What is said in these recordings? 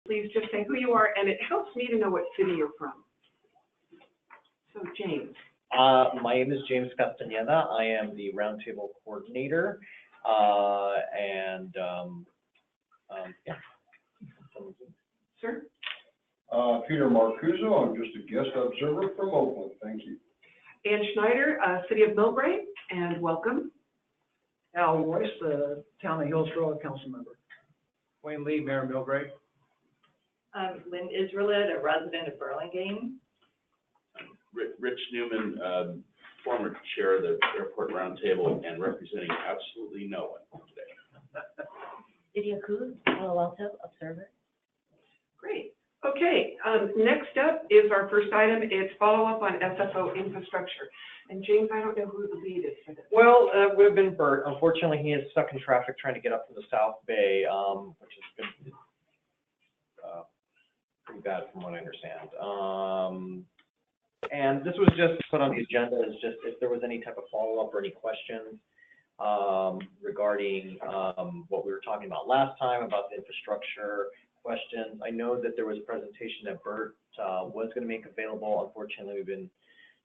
please just say who you are, and it helps me to know what city you're from. So, James. My name is James Castaneda. I am the roundtable coordinator, yeah. Sir? Peter Marcuso. I'm just a guest observer from Oakland. Thank you. Ann Schneider, City of Millbrae, and welcome. Al Royce, the Town of Hillsborough Council member. Wayne Lee, Mayor Millbrae. Lynn Israelit, a resident of Burlingame. Rich Newman, former chair of the Airport Roundtable and representing absolutely no one today. Lydia Cruz, Palo Alto Observer. Great. Okay, next up is our first item. It's follow-up on SFO infrastructure. And James, I don't know who the lead is for this. Well, it would have been Bert. Unfortunately, he is stuck in traffic trying to get up from the South Bay, which is pretty bad from what I understand. And this was just put on the agenda as just if there was any type of follow-up or any questions regarding what we were talking about last time about the infrastructure questions. I know that there was a presentation that Bert was going to make available. Unfortunately, we've been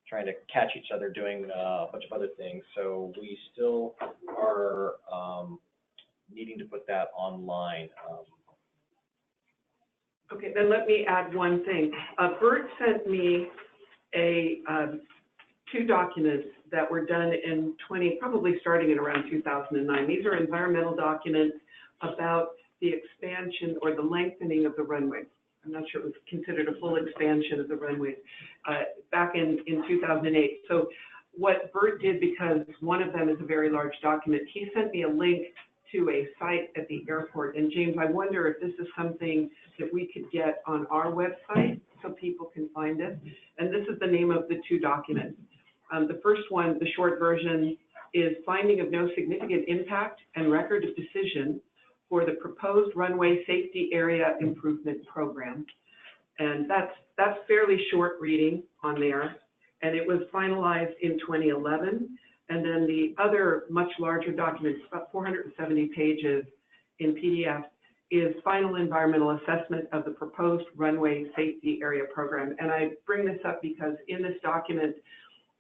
trying to catch each other doing a bunch of other things. So we still are needing to put that online. Okay, then let me add one thing. Bert sent me two documents that were done in probably starting in around 2009. These are environmental documents about the expansion or the lengthening of the runway. I'm not sure it was considered a full expansion of the runways back in 2008. So what Bert did, because one of them is a very large document, he sent me a link to a site at the airport. And James, I wonder if this is something that we could get on our website so people can find it. And this is the name of the two documents. The first one, the short version, is Finding of No Significant Impact and Record of Decision for the Proposed Runway Safety Area Improvement Program. And that's fairly short reading on there. And it was finalized in 2011. And then the other much larger document, about 470 pages in PDF, is Final Environmental Assessment of the Proposed Runway Safety Area Program. And I bring this up because in this document,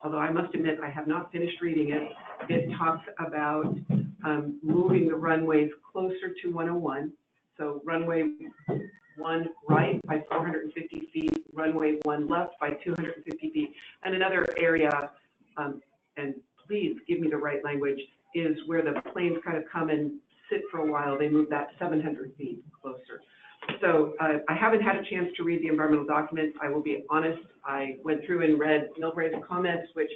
although I must admit I have not finished reading it, it talks about moving the runways closer to 101. So runway 1 right by 450 feet, runway 1 left by 250 feet. And another area, and please give me the right language, is where the planes kind of come and sit for a while. They move that 700 feet closer. So I haven't had a chance to read the environmental documents. I will be honest, I went through and read Millbrae's comments, which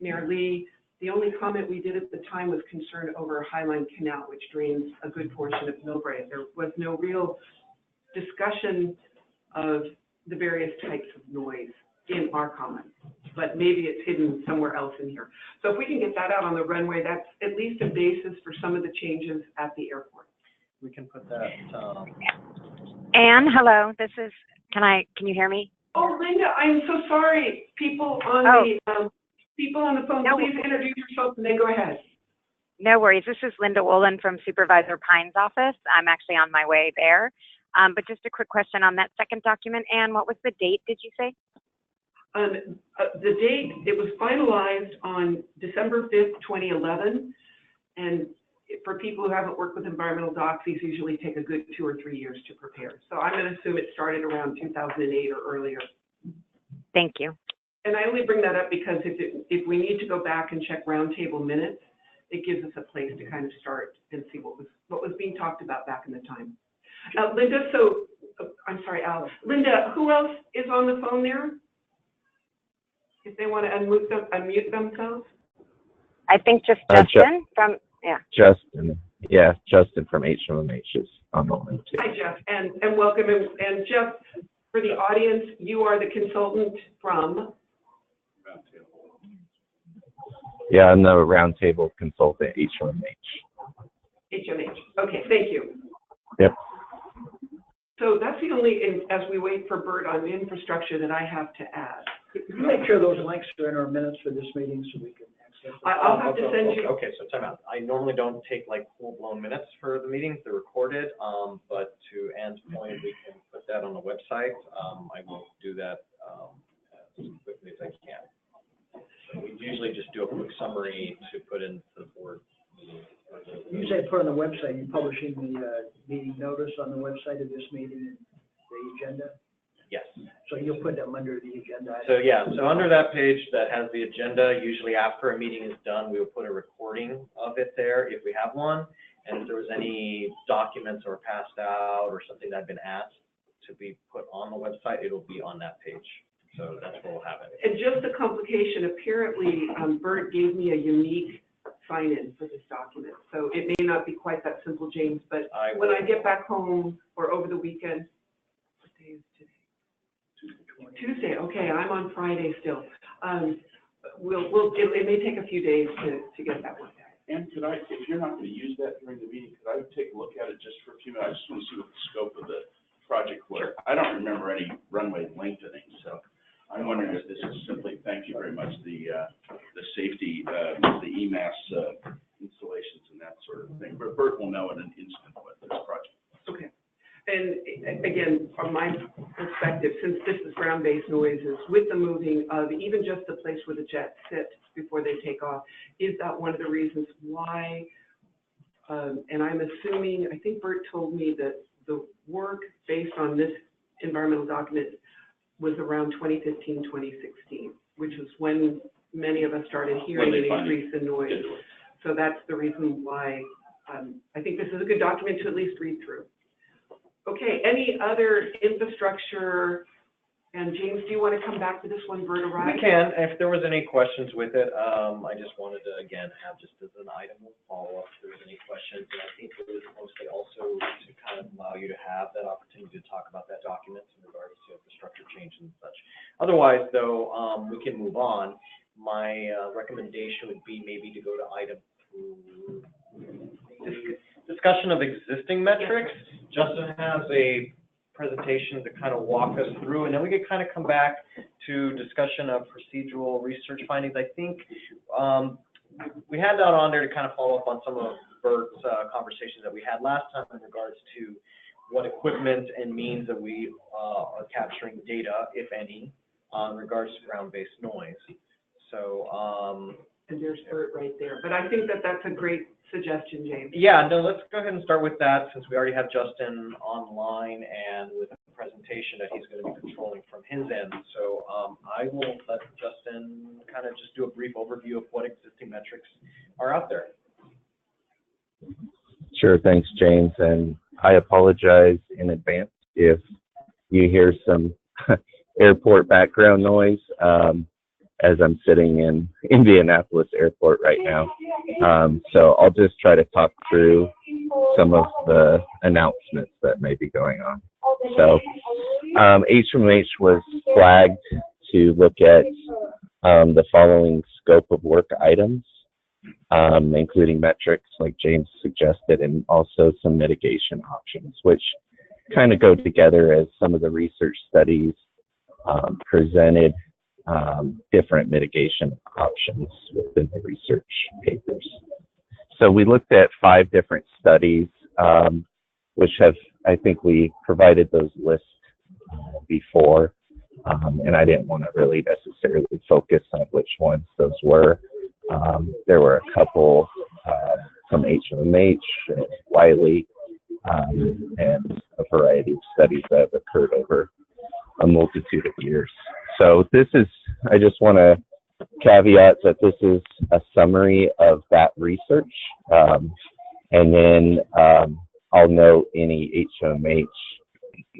Mayor Lee, the only comment we did at the time was concern over Highline Canal, which drains a good portion of Millbrae. There was no real discussion of the various types of noise in our comments, but maybe it's hidden somewhere else in here. So if we can get that out on the runway, that's at least a basis for some of the changes at the airport. We can put that. Anne, hello. This is. Can you hear me? Oh, Linda, I'm so sorry. People on the phone, no, please introduce yourself and then go ahead. No worries. This is Linda Woolen from Supervisor Pine's office. I'm actually on my way there. But just a quick question on that second document. Anne, what was the date, did you say? The date, it was finalized on December 5th, 2011. And for people who haven't worked with environmental docs, these usually take a good 2 or 3 years to prepare. So I'm going to assume it started around 2008 or earlier. Thank you. And I only bring that up because if we need to go back and check roundtable minutes, it gives us a place to kind of start and see what was being talked about back in the time. Linda, I'm sorry, Al. Linda, who else is on the phone there? If they want to unmute themselves? I think just Justin from, yeah. Justin from HMH is on the line too. Hi, Jeff, and welcome. And Jeff, for the audience, you are the consultant from? Yeah, I'm the roundtable consultant, HMH. HMH. Okay, thank you. Yep. So that's the only, as we wait for Bert on infrastructure, that I have to add. Could you make sure those links are in our minutes for this meeting so we can access them? I'll have to send you. Okay, so time out. I normally don't take like full-blown minutes for the meetings. They're recorded, but to Anne's point, we can put that on the website, I will do that as quickly as I can. So we usually just do a quick summary to put into the board meeting. You said put on the website, you're publishing the meeting notice on the website of this meeting and the agenda? Yes. So you'll put them under the agenda? So yeah, so under that page that has the agenda, usually after a meeting is done, we will put a recording of it there if we have one. And if there was any documents that were passed out or something that had been asked to be put on the website, it'll be on that page. So that's where we'll have it. And just a complication, apparently, Bert gave me a unique sign-in for this document. So it may not be quite that simple, James, but when I get back home or over the weekend, what day is today? Tuesday, okay, I'm on Friday still. It may take a few days to get that one back. And could I, if you're not gonna use that during the meeting, could I take a look at it just for a few minutes? I just wanna see what the scope of the project was. I don't remember any runway lengthening, so I'm wondering if this is simply, thank you very much, the safety, the EMAS, installations and that sort of thing. But Bert will know in an instant what this project is. Okay. And again, from my perspective, since this is ground-based noises, with the moving of even just the place where the jets sit before they take off, is that one of the reasons why, and I'm assuming, I think Bert told me that the work based on this environmental document was around 2015, 2016, which is when many of us started hearing an increase in noise. So that's the reason why I think this is a good document to at least read through. Okay, any other infrastructure? And James, do you want to come back to this one, Bert arrived? We can. If there was any questions with it, I just wanted to, again, have just as an item of follow-up if there was any questions. And I think it was mostly also to kind of allow you to have that opportunity to talk about that document in regards to infrastructure change and such. Otherwise, though, we can move on. My recommendation would be maybe to go to item 2, discussion of existing metrics. Justin has a presentation to kind of walk us through, and then we could kind of come back to discussion of procedural research findings. I think we had that on there to kind of follow up on some of Bert's conversations that we had last time in regards to what equipment and means that we are capturing data, if any, in regards to ground-based noise. So, and there's Bert right there. But I think that that's a great suggestion, James. yeah, no, let's go ahead and start with that since we already have Justin online and with a presentation that he's going to be controlling from his end. So I will let Justin kind of just do a brief overview of what existing metrics are out there. Sure, thanks, James. And I apologize in advance if you hear some airport background noise. As I'm sitting in Indianapolis Airport right now. So I'll just try to talk through some of the announcements that may be going on. So HMH was flagged to look at the following scope of work items, including metrics like James suggested, and also some mitigation options, which kind of go together as some of the research studies presented different mitigation options within the research papers. So we looked at 5 different studies, which I think we provided those lists before, and I didn't want to really necessarily focus on which ones those were. There were a couple from HMH, Wiley, and a variety of studies that have occurred over a multitude of years. So this is, I just want to caveat that this is a summary of that research, and then I'll note any HMH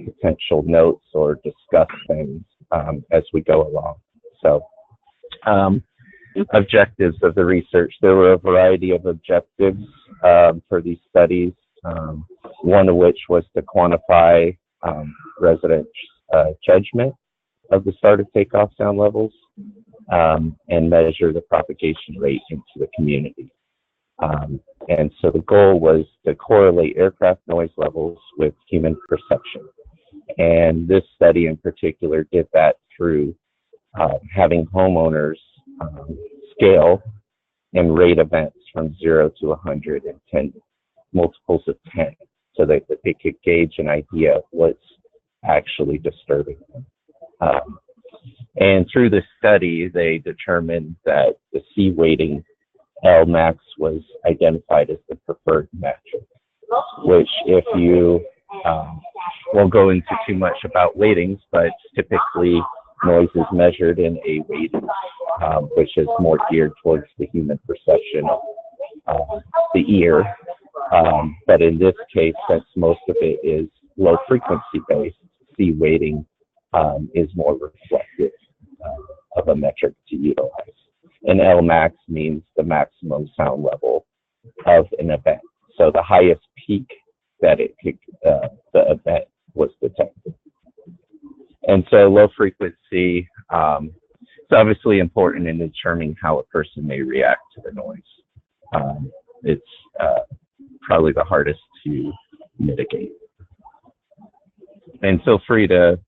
potential notes or discuss things as we go along. So objectives of the research, there were a variety of objectives for these studies, one of which was to quantify resident judgment of the start of takeoff sound levels, and measure the propagation rate into the community. And so the goal was to correlate aircraft noise levels with human perception. And this study in particular did that through having homeowners scale and rate events from 0 to 100 and 10 multiples of 10, so that they could gauge an idea of what's actually disturbing them. And through the study, they determined that the C weighting Lmax was identified as the preferred metric, which if you won't go into too much about weightings, but typically noise is measured in a weighting, which is more geared towards the human perception of the ear. But in this case, since most of it is low frequency based, C weighting is more reflective of a metric to utilize. And Lmax means the maximum sound level of an event. So the highest peak that it could, the event was detected. And so low frequency is obviously important in determining how a person may react to the noise. It's probably the hardest to mitigate. And feel free to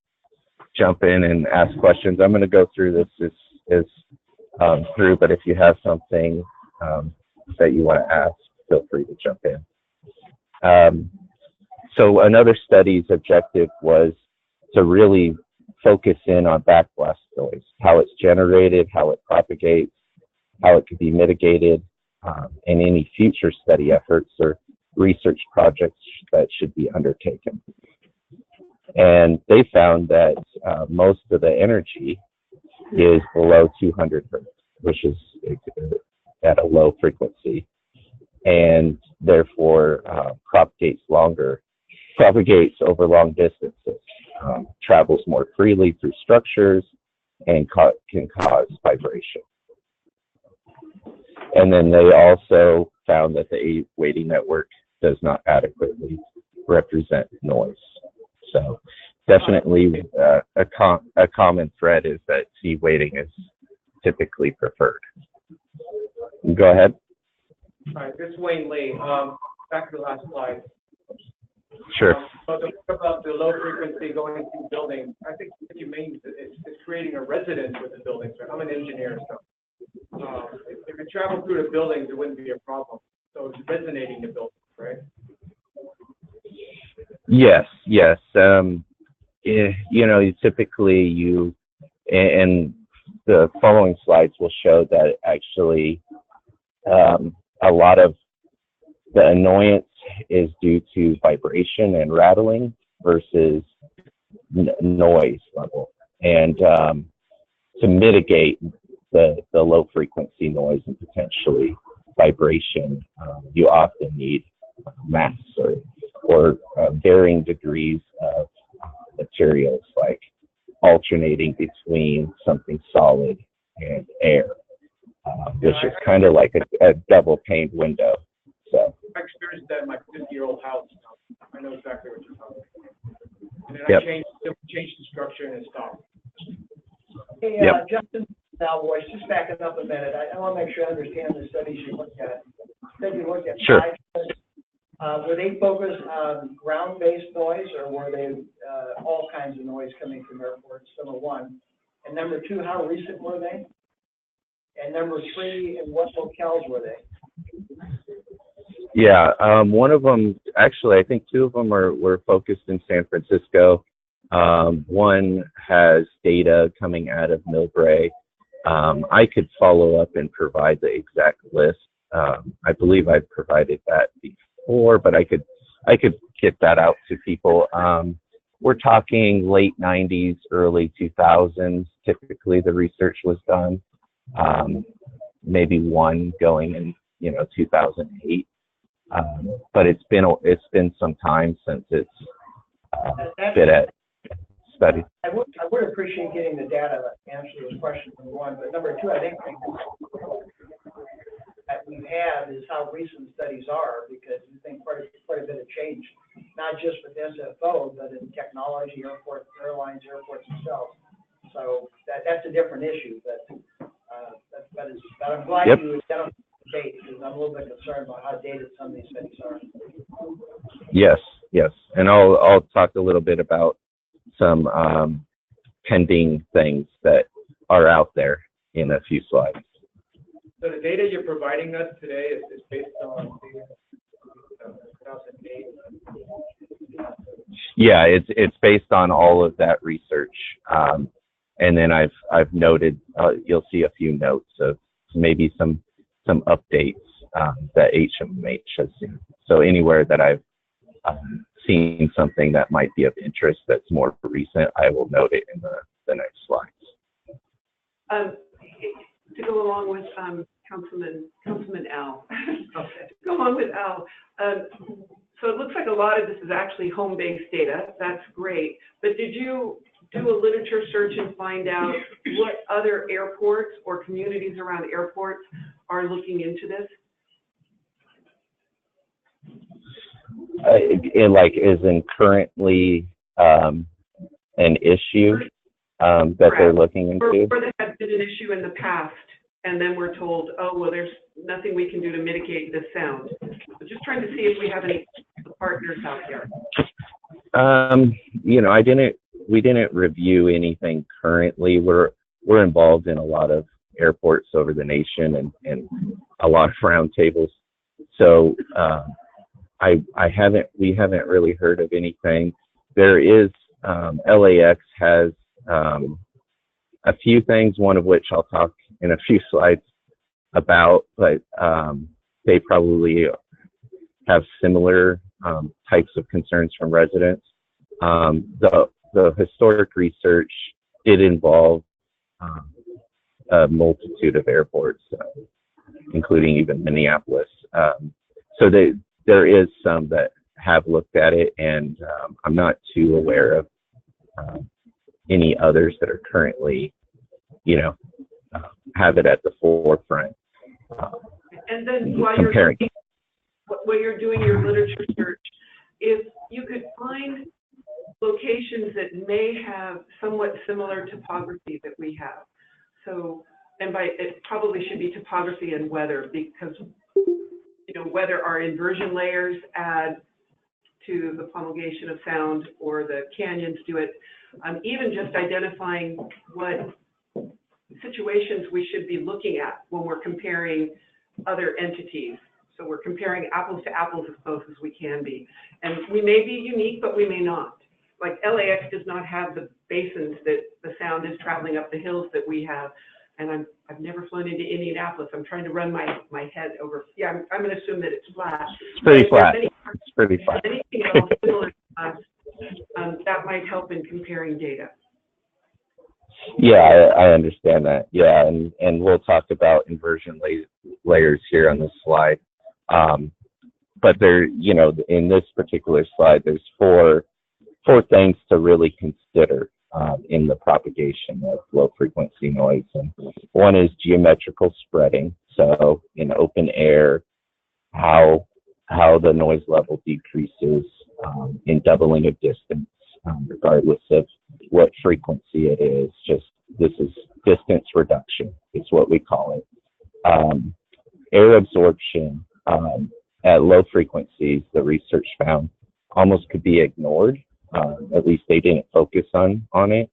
jump in and ask questions. I'm going to go through this through, but if you have something that you want to ask, feel free to jump in. So another study's objective was to really focus in on backblast noise, how it's generated, how it propagates, how it could be mitigated, and any future study efforts or research projects that should be undertaken. And they found that most of the energy is below 200 hertz, which is at a low frequency, and therefore propagates over long distances, travels more freely through structures, and can cause vibration. And then they also found that the A weighting network does not adequately represent noise. So definitely a common thread is that C weighting is typically preferred. Go ahead. All right, this is Wayne Lee. Back to the last slide. Sure. So the part about the low frequency going through buildings, I think what you mean is it's creating a resonance with the buildings. Right? I'm an engineer, so if it traveled through the buildings, it wouldn't be a problem. So it's resonating the buildings, right? Yes. You know, typically and the following slides will show that actually a lot of the annoyance is due to vibration and rattling versus noise level. And to mitigate the low frequency noise and potentially vibration, you often need masks or varying degrees of materials, like alternating between something solid and air, which is kind of like a double paned window. So I experienced that in my 50-year-old house. I know exactly what you're talking about. And then Yep. I changed the structure and it stopped. Hey, Yep. Justin, now, boys, just backing up a minute. I want to make sure I understand the studies you looked at. You said you looked at Sure. 5 studies. Were they focused on ground-based noise, or were they all kinds of noise coming from airports, number one? And number two, how recent were they? And number three, in what locales were they? Yeah, one of them, actually, I think two of them were focused in San Francisco. One has data coming out of Millbrae. I could follow up and provide the exact list. I believe I've provided that before, but I could get that out to people. We're talking late 90s, early 2000s. Typically, the research was done. Maybe one going in, 2008. But it's been some time since it's been at study. I would appreciate getting the data to answer those questions, number one. But number two, I think that we've had is how recent studies are, because we think quite a bit of change, not just with SFO, but in technology, airlines, airports themselves. So that's a different issue, but I'm glad Yep. you identified the date, because I'm a little bit concerned about how dated some of these studies are. Yes, and I'll talk a little bit about some pending things that are out there in a few slides. So the data you're providing us today is based on 2008. Yeah, it's based on all of that research, and then I've noted you'll see a few notes of maybe some updates that HMH has seen. So anywhere that I've seen something that might be of interest that's more recent, I will note it in the next slides. To go along with Councilman Al. To go along with Al. So it looks like a lot of this is actually home-based data. That's great. But did you do a literature search and find out what other airports or communities around airports are looking into this? Isn't currently an issue that they're looking into? Or that has been an issue in the past, and then we're told, oh, well, there's nothing we can do to mitigate this sound. So just trying to see if we have any partners out there. We didn't review anything currently. We're involved in a lot of airports over the nation and a lot of roundtables. So we haven't really heard of anything. There is, LAX has a few things, one of which I'll talk in a few slides about, but they probably have similar types of concerns from residents. The historic research did involve a multitude of airports, including even Minneapolis. So there is some that have looked at it, and I'm not too aware of any others that are currently, have it at the forefront. And then while comparing. you're doing your literature search, if you could find locations that may have somewhat similar topography that we have. So, and it probably should be topography and weather, because whether our inversion layers add to the promulgation of sound or the canyons do it, even just identifying what situations we should be looking at when we're comparing other entities. So we're comparing apples to apples as close as we can be. And we may be unique, but we may not. Like LAX does not have the basins that the sound is traveling up the hills that we have. And I've never flown into Indianapolis. I'm trying to run my head over. Yeah, I'm going to assume that it's flat. It's pretty flat. It's pretty flat. Anything else similar to us, that might help in comparing data. Yeah, I understand that. Yeah, and we'll talk about inversion layers here on this slide. But there, in this particular slide, there's four things to really consider in the propagation of low frequency noise. And one is geometrical spreading. So in open air, how the noise level decreases in doubling of distance, regardless of what frequency it is. This is distance reduction, is what we call it. Air absorption at low frequencies, the research found, almost could be ignored. At least they didn't focus on it,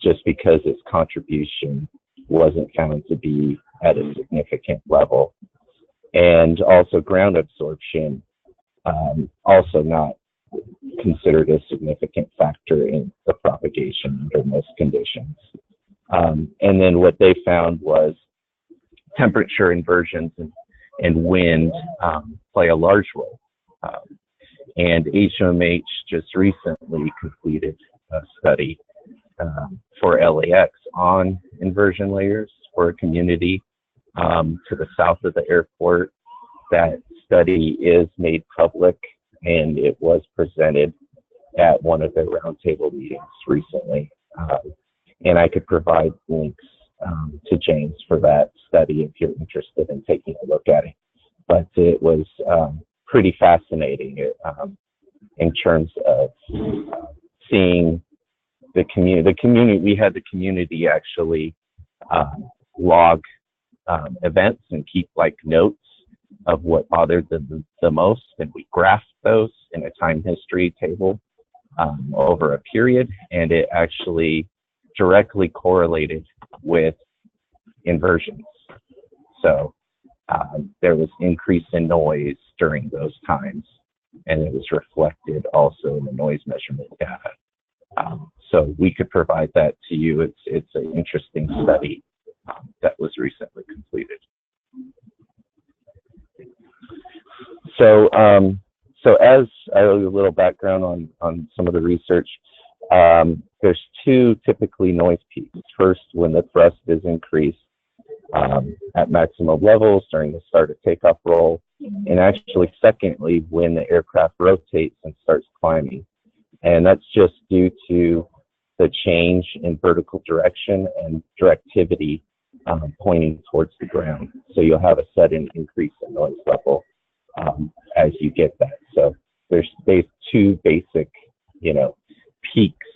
just because its contribution wasn't found to be at a significant level. And also ground absorption, also not considered a significant factor in the propagation under most conditions. And then what they found was temperature inversions and wind play a large role. And HMH just recently completed a study for LAX on inversion layers for a community to the south of the airport. That study is made public, and it was presented at one of their roundtable meetings recently. And I could provide links to James for that study if you're interested in taking a look at it. But it was pretty fascinating in terms of seeing the community. We had the community actually log events and keep notes of what bothered them the most, and we graphed those in a time history table over a period, and it actually directly correlated with inversions. So there was increase in noise during those times, and it was reflected also in the noise measurement data. So we could provide that to you. It's an interesting study that was recently completed. So, so as a little background on some of the research, there's two typically noise peaks. First, when the thrust is increased at maximum levels during the start of takeoff roll, and actually, secondly, when the aircraft rotates and starts climbing. And that's just due to the change in vertical direction and directivity pointing towards the ground. So you'll have a sudden increase in noise level as you get that. So there's two basic, peaks,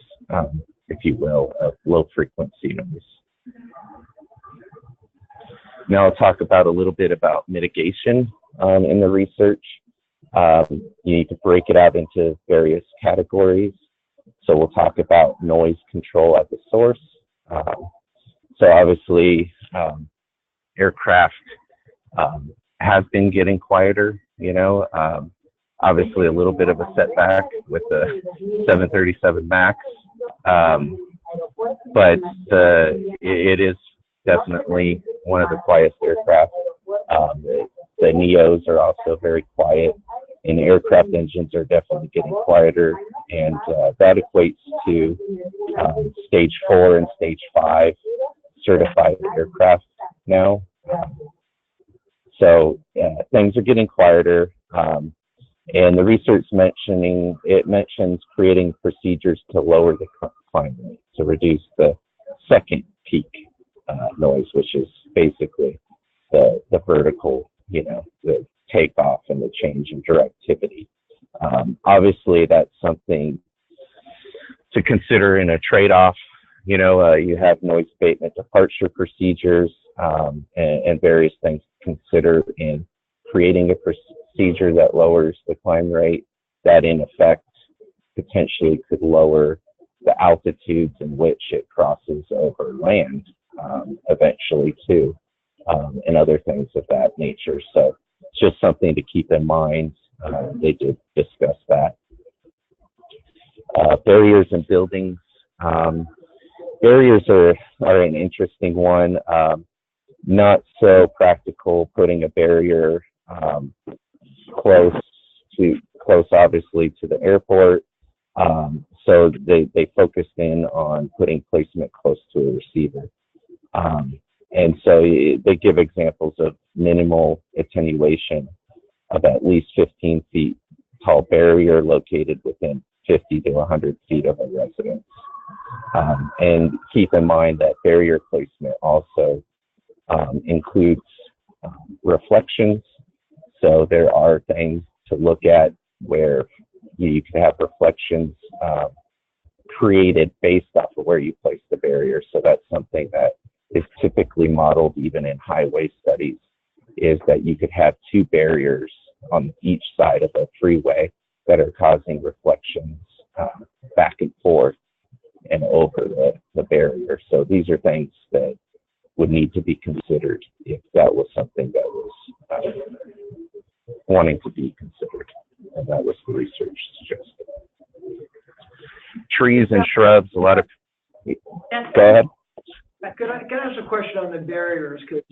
if you will, of low frequency noise. Now I'll talk about a little bit about mitigation in the research. You need to break it out into various categories. So we'll talk about noise control at the source. So obviously, aircraft have been getting quieter, obviously a little bit of a setback with the 737 MAX, but it is definitely one of the quietest aircraft. The NEOs are also very quiet, and aircraft engines are definitely getting quieter, and that equates to stage 4 and stage 5 certified aircraft now. So things are getting quieter, and the research mentions creating procedures to lower the climb rate, to reduce the second peak noise, which is basically the vertical, the takeoff and the change in directivity. Obviously, that's something to consider in a trade-off. You have noise abatement departure procedures and various things to consider in creating a procedure that lowers the climb rate that in effect potentially could lower the altitudes in which it crosses over land eventually too, and other things of that nature. So it's just something to keep in mind. They did discuss that. Barriers in buildings. Barriers are an interesting one. Not so practical putting a barrier close obviously to the airport. So they focused in on putting placement close to a receiver. And so they give examples of minimal attenuation of at least 15 feet tall barrier located within 50 to 100 feet of a residence. And keep in mind that barrier placement also includes reflections. So there are things to look at where you can have reflections created based off of where you place the barrier. So that's something that is typically modeled even in highway studies, is that you could have two barriers on each side of a freeway that are causing reflections back and forth and over the barrier. So these are things that would need to be considered if that was something that was wanting to be considered, and that was the research suggested. Trees and shrubs, a lot of, go ahead. Can I ask a question on the barriers? Because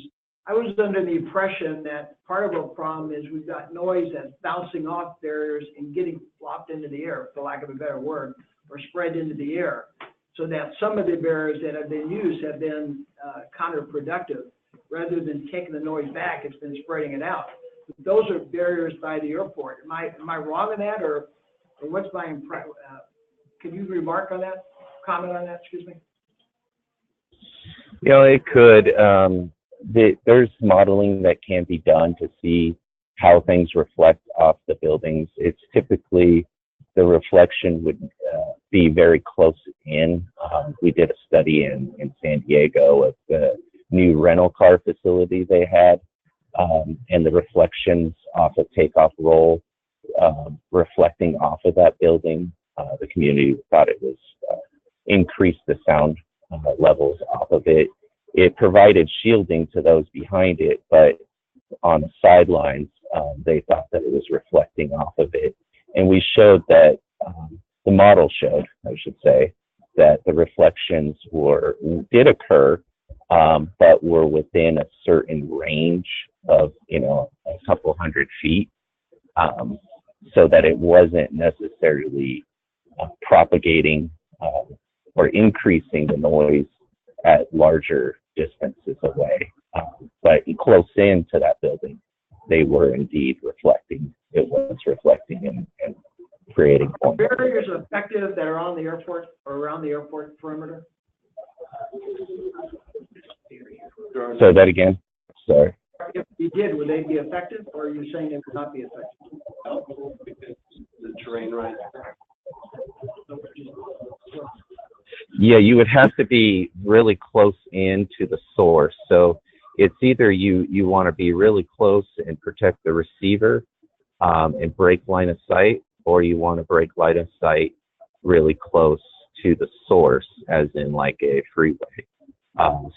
I was under the impression that part of our problem is we've got noise that's bouncing off barriers and getting flopped into the air, for lack of a better word, or spread into the air. So that some of the barriers that have been used have been counterproductive. Rather than taking the noise back, it's been spreading it out. Those are barriers by the airport. Am I wrong on that, or what's my impression? Can you remark on that? Comment on that? Excuse me. It could. There's modeling that can be done to see how things reflect off the buildings. It's typically the reflection would be very close in. We did a study in San Diego of the new rental car facility they had, and the reflections off of takeoff roll reflecting off of that building. The community thought it was increased the sound levels off of it. It provided shielding to those behind it, but on the sidelines, they thought that it was reflecting off of it. And we showed that, the model showed, I should say, that the reflections did occur, but were within a certain range of, a couple hundred feet, so that it wasn't necessarily propagating or increasing the noise at larger distances away. But close in to that building, they were indeed reflecting. It was reflecting and creating Are point. barriers effective that are on the airport or around the airport perimeter? Say that again. Sorry. If you did, would they be effective, or are you saying they would not be effective? The terrain right. Yeah, you would have to be really close in to the source. So it's either you want to be really close and protect the receiver and break line of sight, or you want to break line of sight really close to the source, as in like a freeway.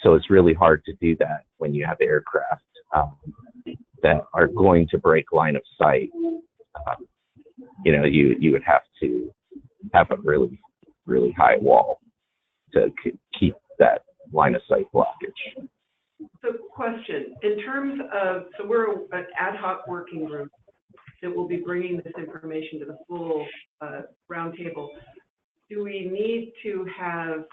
So it's really hard to do that when you have aircraft that are going to break line of sight. You would have to have a really, really high wall to keep that line of sight blockage. So question, in terms of, so we're an ad hoc working group that will be bringing this information to the full roundtable. Do we need to have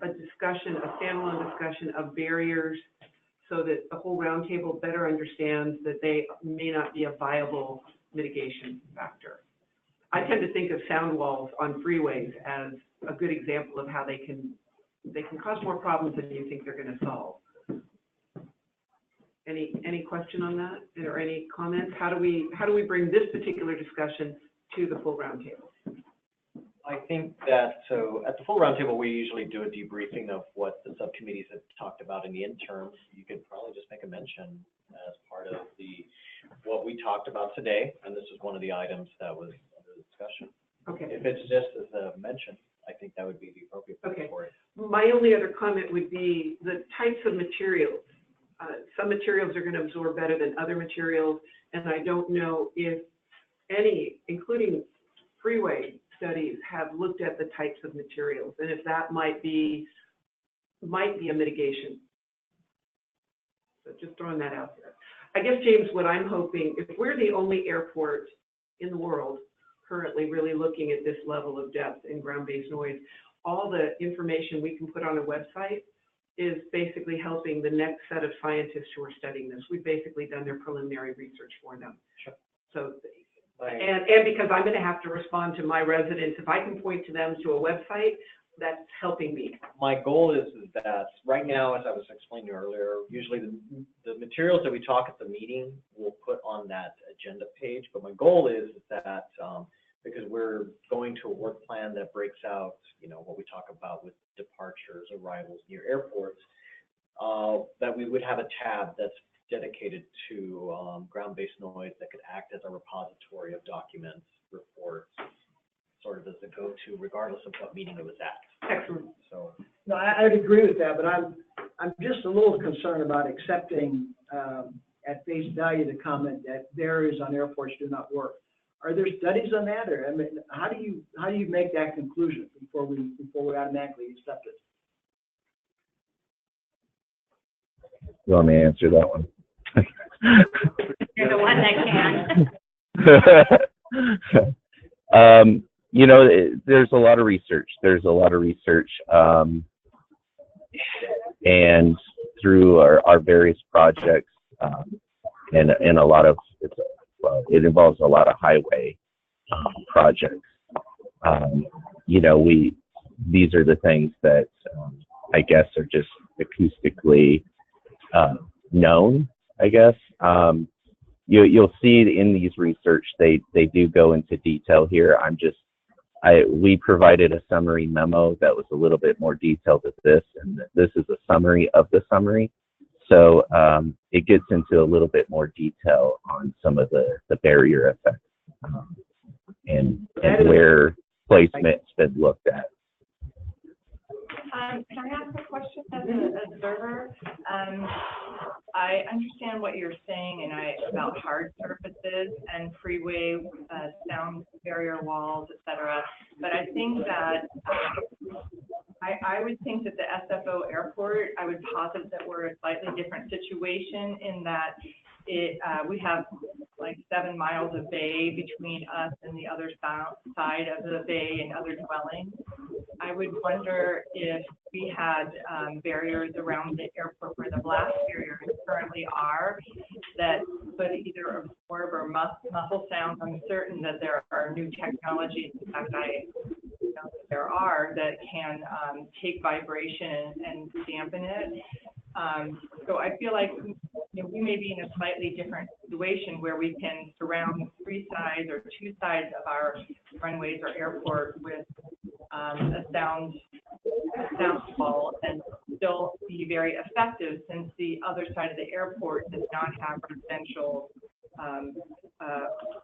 a discussion, a standalone discussion of barriers so that the whole roundtable better understands that they may not be a viable mitigation factor? I tend to think of sound walls on freeways as a good example of how they can cause more problems than you think they're going to solve. Any question on that, or any comments? How do we bring this particular discussion to the full roundtable? I think that, so at the full roundtable, we usually do a debriefing of what the subcommittees have talked about in the interim. You could probably just make a mention as part of what we talked about today, and this is one of the items that was under discussion. Okay. If it's just as a mention, I think that would be the appropriate place for it. My only other comment would be the types of materials. Some materials are going to absorb better than other materials, and I don't know if any, including freeway studies, have looked at the types of materials, and if that might be a mitigation. So just throwing that out there. I guess, James, what I'm hoping, if we're the only airport in the world currently really looking at this level of depth in ground-based noise, all the information we can put on a website is basically helping the next set of scientists who are studying this. We've basically done their preliminary research for them. Sure. So, and because I'm going to have to respond to my residents, if I can point to them to a website, that's helping me. My goal is that right now, as I was explaining earlier, usually the materials that we talk at the meeting we'll put on that agenda page. But my goal is that because we're going to a work plan that breaks out, what we talk about with departures, arrivals near airports, that we would have a tab that's dedicated to ground-based noise that could act as a repository of documents, reports, sort of as a go-to, regardless of what meeting it was at. Excellent. So. No, I'd agree with that, but I'm just a little concerned about accepting at face value the comment that barriers on airports do not work. Are there studies on that, or how do you make that conclusion before we automatically accept it? You want me to answer that one? You're the one that can. There's a lot of research. And through our various projects, and a lot of it involves a lot of highway projects. These are the things that I guess are just acoustically known. I guess you'll see in these research they do go into detail here. We provided a summary memo that was a little bit more detailed than this, and this is a summary of the summary. So it gets into a little bit more detail on some of the barrier effects and where placement's been looked at. Can I ask a question as an observer? I understand what you're saying about hard surfaces and freeway, sound barrier walls, et cetera. But I think that, I would think that the SFO airport, I would posit that we're a slightly different situation in that we have like 7 miles of bay between us and the other side of the bay and other dwellings. I would wonder if we had barriers around the airport where the blast barriers currently are that could either absorb or muffle sound. I'm certain that there are new technologies, in fact, I know that there are, that can take vibration and dampen it. So I feel like we may be in a slightly different situation where we can surround 3 sides or 2 sides of our runways or airport with a sound wall and still be very effective, since the other side of the airport does not have residential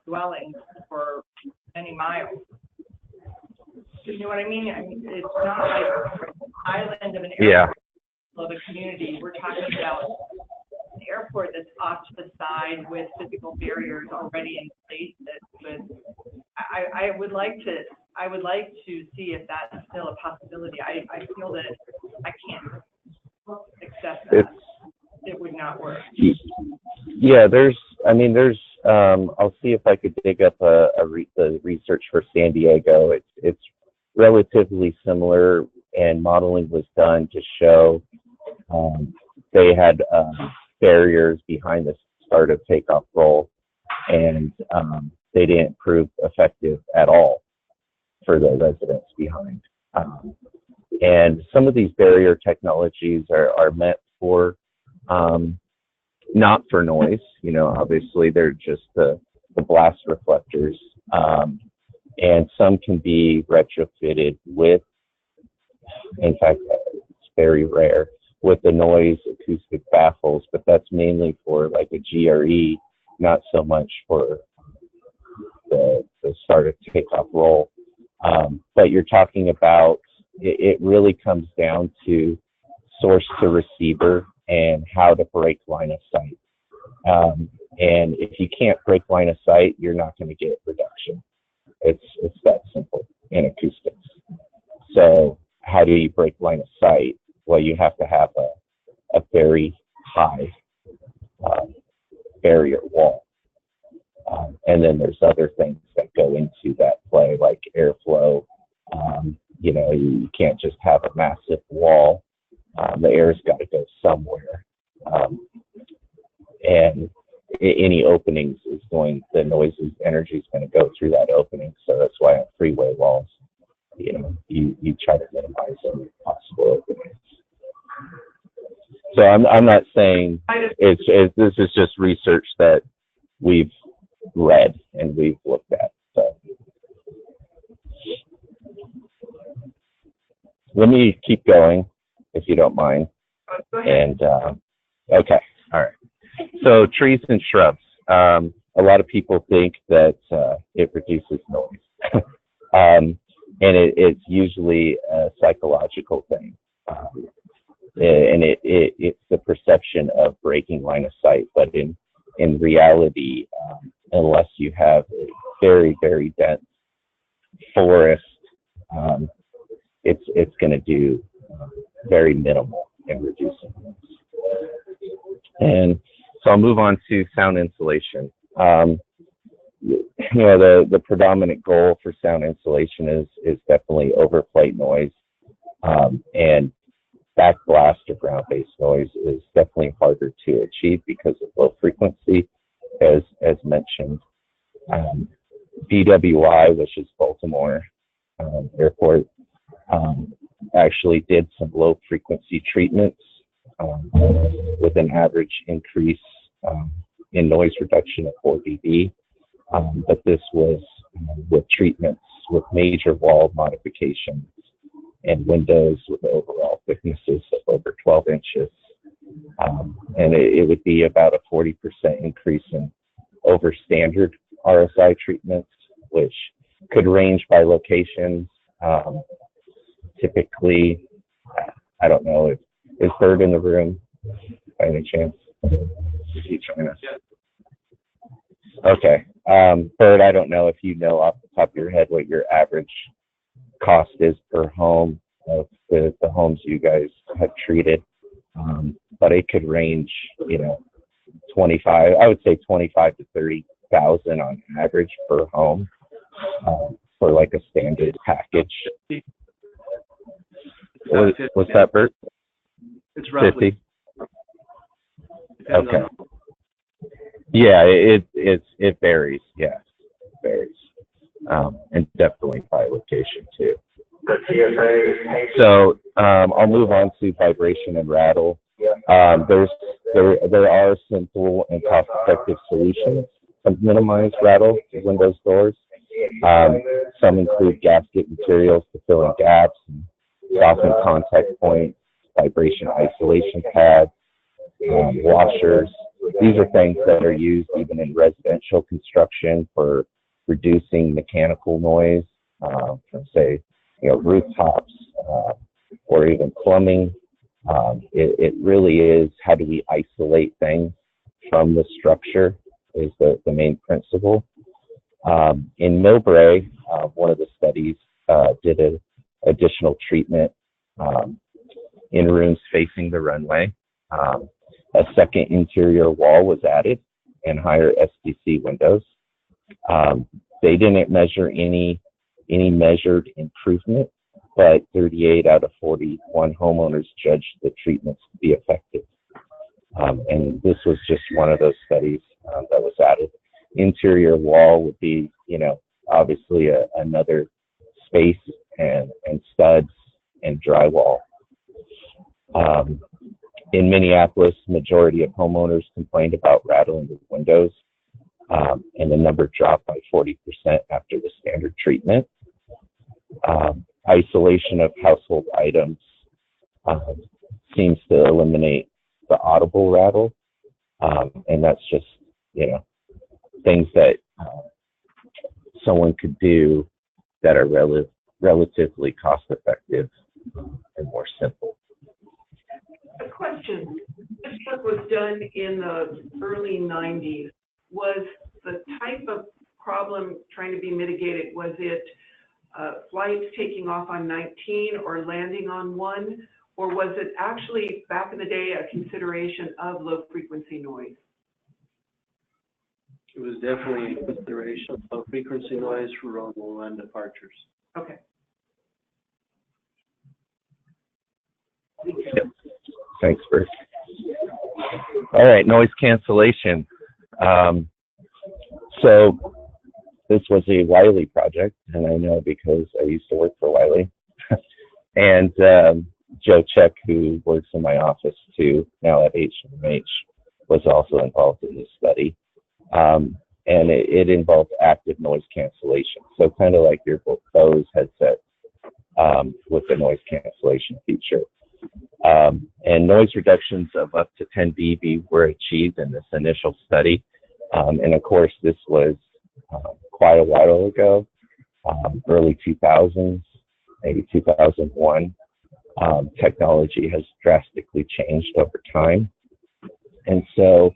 dwellings for many miles. You know what I mean? I mean, it's not like an island of an airport of the community. We're talking about an airport that's off to the side with physical barriers already in place. I would like to see if that's still a possibility. I feel that I can't accept that. It would not work. Yeah, I'll see if I could dig up the research for San Diego. It's relatively similar, and modeling was done to show they had barriers behind the start of takeoff roll, and they didn't prove effective at all for the residents behind. And some of these barrier technologies are meant for not for noise. Obviously they're just the blast reflectors, and some can be retrofitted with, in fact, it's very rare, with the noise acoustic baffles, but that's mainly for like a GRE, not so much for the start of takeoff roll. But you're talking about, it really comes down to source to receiver and how to break line of sight. And if you can't break line of sight, you're not going to get reduction. It's that simple in acoustics. So how do you break line of sight? Well, you have to have a very high barrier wall. And then there's other things that go into that play, like airflow. You can't just have a massive wall. The air's got to go somewhere. And any openings the noises, energy is going to go through that opening. So that's why on freeway walls, you try to minimize any possible openings. So I'm not saying this is just research that we've read and we've looked at. So let me keep going, if you don't mind. Go ahead. And okay, all right. So trees and shrubs. A lot of people think that it reduces noise, and it's usually a psychological thing. And it's the perception of breaking line of sight, but in reality, unless you have a very, very dense forest, it's going to do very minimal in reducing noise. And so I'll move on to sound insulation. The predominant goal for sound insulation is definitely overflight noise, and backblast or ground-based noise is definitely harder to achieve because of low frequency, as mentioned. BWI, which is Baltimore Airport, actually did some low frequency treatments with an average increase in noise reduction of 4 dB. But this was with treatments with major wall modifications and windows with overall thicknesses of over 12 inches. And it would be about a 40% increase in over standard RSI treatments, which could range by locations. Typically, I don't know, is Bird in the room by any chance? Is he trying to? Okay. Bert, I don't know if you know off the top of your head what your average cost is per home of the homes you guys have treated. But it could range, 25, I would say 25 to 30,000 on average per home, for like a standard package. What's that, Bert? It's roughly. 50? Okay. Yeah, it varies. Yes, it varies. And definitely by location too. So I'll move on to vibration and rattle. There are simple and cost-effective solutions to minimize rattle in windows doors. Some include gasket materials to fill in gaps, and soften contact points, vibration isolation pads, washers. These are things that are used even in residential construction for reducing mechanical noise from, say, rooftops or even plumbing. It really is, how do we isolate things from the structure is the main principle. In Millbrae, one of the studies did an additional treatment in rooms facing the runway. A second interior wall was added and higher SPC windows. They didn't measure any measured improvement, but 38 out of 41 homeowners judged the treatments to be effective. And this was just one of those studies that was added. Interior wall would be, obviously another space and studs and drywall. In Minneapolis, majority of homeowners complained about rattling the windows, and the number dropped by 40% after the standard treatment. Isolation of household items seems to eliminate the audible rattle, and that's just, things that someone could do that are relatively cost-effective and more simple. A question. This work was done in the early 90s. Was the type of problem trying to be mitigated, was it flights taking off on 19 or landing on 1? Or was it actually, back in the day, a consideration of low frequency noise? It was definitely a consideration of frequency noise for arrival and departures. Okay. Yep. Thanks, Bert. All right, noise cancellation. So this was a Wiley project, and I know because I used to work for Wiley. And Joe Check, who works in my office too, now at HMH, was also involved in this study. And it involved active noise cancellation. So kind of like your Bose headset with the noise cancellation feature. And noise reductions of up to 10 dB were achieved in this initial study. And of course, this was quite a while ago, early 2000s, maybe 2001. Technology has drastically changed over time. And so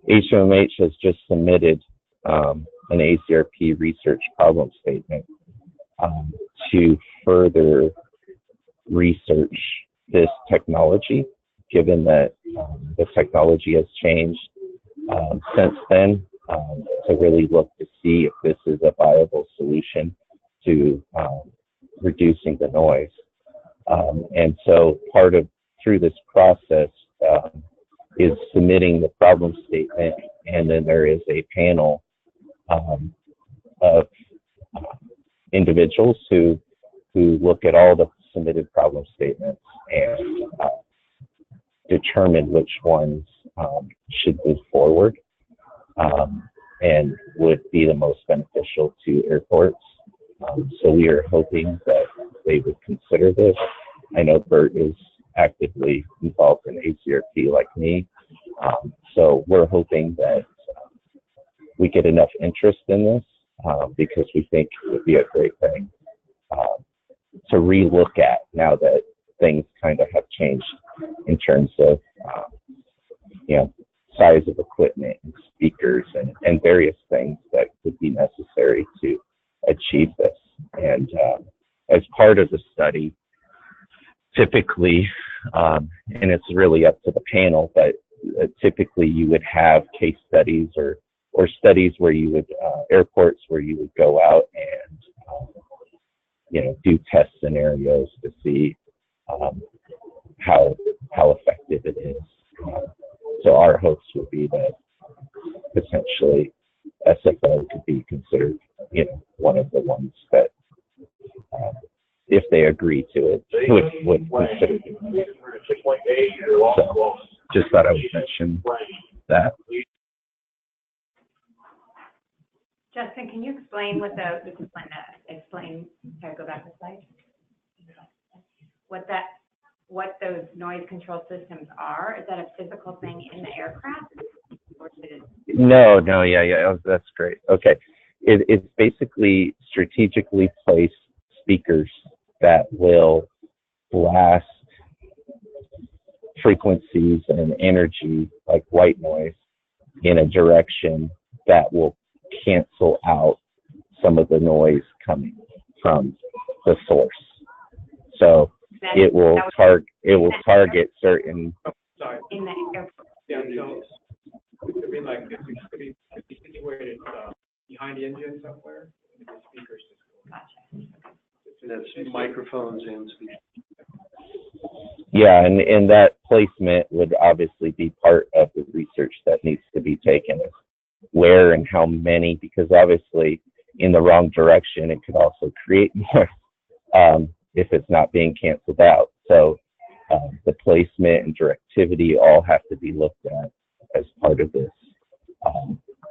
HMH has just submitted an ACRP research problem statement to further research this technology, given that the technology has changed since then, to really look to see if this is a viable solution to reducing the noise. And so through this process is submitting the problem statement, and then there is a panel of individuals who look at all the submitted problem statements and determine which ones should move forward and would be the most beneficial to airports. So we are hoping that they would consider this. I know Bert is actively involved in ACRP like me. So we're hoping that we get enough interest in this because we think it would be a great thing to relook at now that things kind of have changed in terms of, size of equipment and speakers and various things that would be necessary to achieve this. And as part of the study, typically, and it's really up to the panel, but typically you would have case studies or studies where you would, airports where you would go out and, do test scenarios to see how effective it is. So our hopes would be that potentially SFO could be considered, one of the ones that, if they agree to it, would consider it. So just thought I would mention that. Justin, can you explain what go back a slide? What those noise control systems are? Is that a physical thing in the aircraft? Or is it? No, yeah, that's great. Okay. It's basically strategically placed speakers that will blast frequencies and energy like white noise in a direction that will cancel out some of the noise coming from the source. So it will target certain. Sorry. In the airport. Yeah, so it could be like, it could be situated behind the engine somewhere, and the speakers just go. Gotcha. That's microphones and speakers. Yeah, and that placement would obviously be part of the research that needs to be taken. Where and how many, because obviously in the wrong direction, it could also create more if it's not being canceled out. So the placement and directivity all have to be looked at as part of this.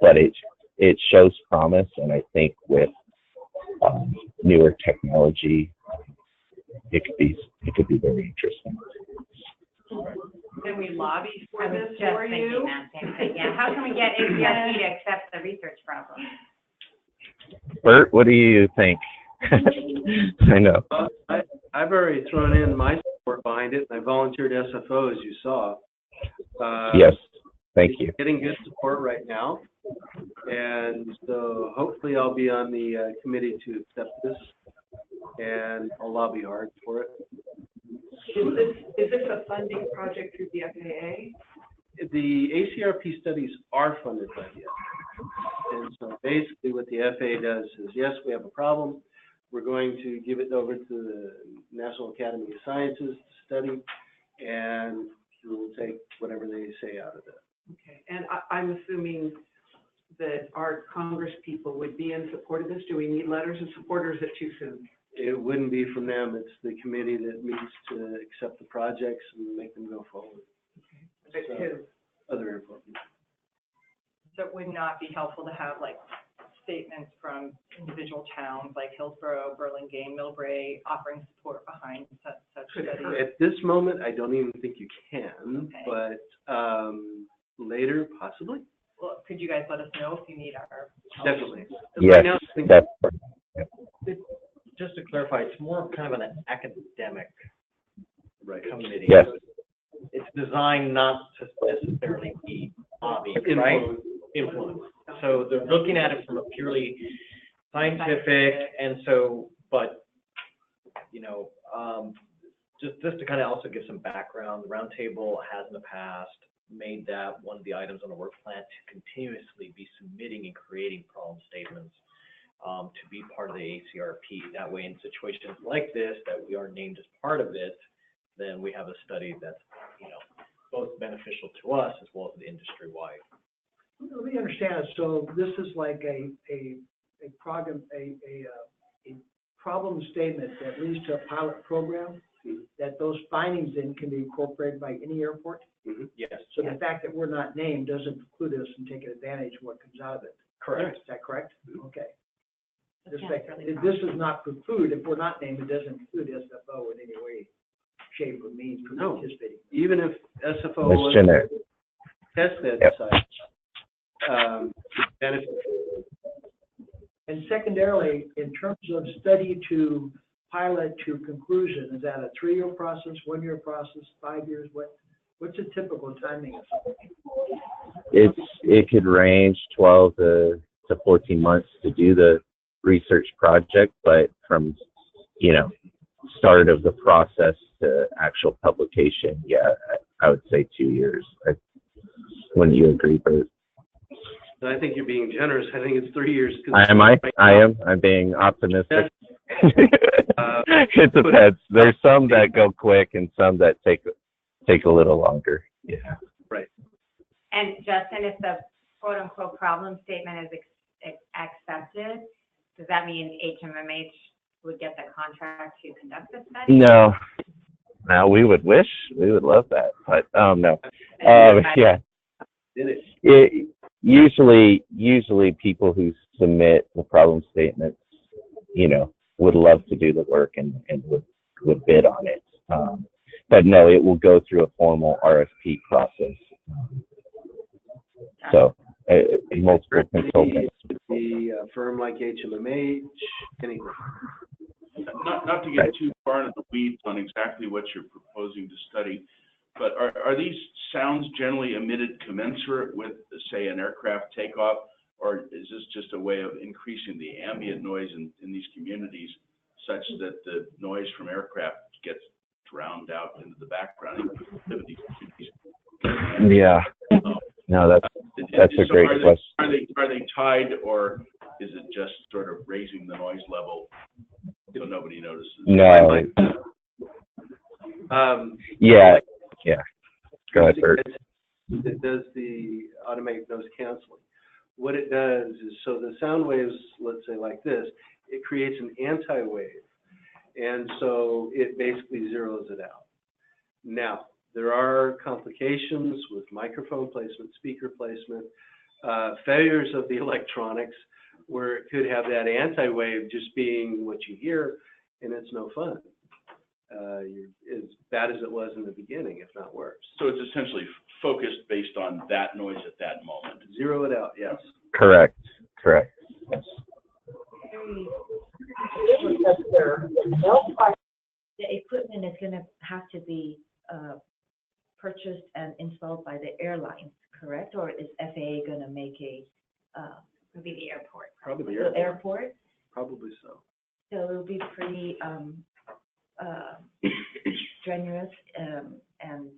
But it shows promise, and I think with newer technology, it could be very interesting. Can we lobby for I was this just for thinking you? that same thing. Yeah. How can we get ACRP to accept the research problem? Bert, what do you think? I know. I've already thrown in my support behind it, and I volunteered SFO, as you saw. Yes, thank you. Getting good support right now, and so hopefully I'll be on the committee to accept this, and I'll lobby hard for it. Is this a funding project through the FAA? The ACRP studies are funded by the FAA. And so basically what the FAA does is, yes, we have a problem. We're going to give it over to the National Academy of Sciences to study, and we'll take whatever they say out of it. Okay, and I'm assuming that our Congress people would be in support of this. Do we need letters of support, or is it too soon? It wouldn't be from them. It's the committee that meets to accept the projects and make them go forward. Okay. So, other important. So it would not be helpful to have like statements from individual towns like Hillsborough, Burlingame, Millbrae offering support behind such studies? At this moment, I don't even think you can, Okay. but later, possibly. Well, could you guys let us know if you need our help? Definitely. Yes, Right now, I think that's Just to clarify, it's more kind of an academic committee. yes. It's designed not to necessarily be obvious, right? Influence. So they're looking at it from a purely scientific, and so, but, just to kind of also give some background, the roundtable has in the past made that one of the items on the work plan to continuously be submitting and creating problem statements to be part of the ACRP. That way, in situations like this, that we are named as part of it, then we have a study that's, both beneficial to us as well as the industry-wide. Let me understand. So this is like a problem statement that leads to a pilot program, that those findings then can be incorporated by any airport? Yes. So the fact that we're not named doesn't preclude us from taking advantage of what comes out of it? Correct. Is that correct? Okay. That Just sounds like, really this does not preclude, if we're not named, it doesn't preclude SFO in any way, shape, or means from No. participating. Even if SFO That's was generic. test bed Yep. site, benefit. And secondarily, in terms of study to pilot to conclusion, is that a 3-year process, 1-year process, 5 years? What's the typical timing of something? It could range 12 to 14 months to do the research project, but from, you know, start of the process to actual publication, yeah, I would say 2 years. Wouldn't you agree, Bert? I think you're being generous. I think it's 3 years. I am. I'm being optimistic. It depends. There's some that go quick and some that take a little longer. Yeah. Right. And Justin, if the quote unquote problem statement is accepted, does that mean HMMH would get the contract to conduct the study? No. Now we would love that, but no. Yeah. Usually people who submit the problem statements, you know, would love to do the work and would bid on it. But no, it will go through a formal RFP process. So multiple consultants. The firm like HMMH, anything. Not to get too far into the weeds on exactly what you're proposing to study, but are these sounds generally emitted commensurate with, say, an aircraft takeoff, or is this just a way of increasing the ambient noise in these communities such that the noise from aircraft gets drowned out into the background? Yeah. No, that's a great question. Are they tied, or is it just sort of raising the noise level so nobody notices? No. Yeah. Go ahead, Bert. It does the automated noise canceling. What it does is, so the sound waves, let's say like this, it creates an anti-wave, and so it basically zeroes it out. Now, there are complications with microphone placement, speaker placement, failures of the electronics, where it could have that anti-wave just being what you hear, and it's no fun. You're as bad as it was in the beginning, if not worse. So it's essentially focused based on that noise at that moment. Zero it out, yes. Correct. Yes. The equipment is going to have to be purchased and installed by the airlines, correct? Or is FAA going to make Would be the airport. Probably the airport? Probably so. So it'll be pretty strenuous and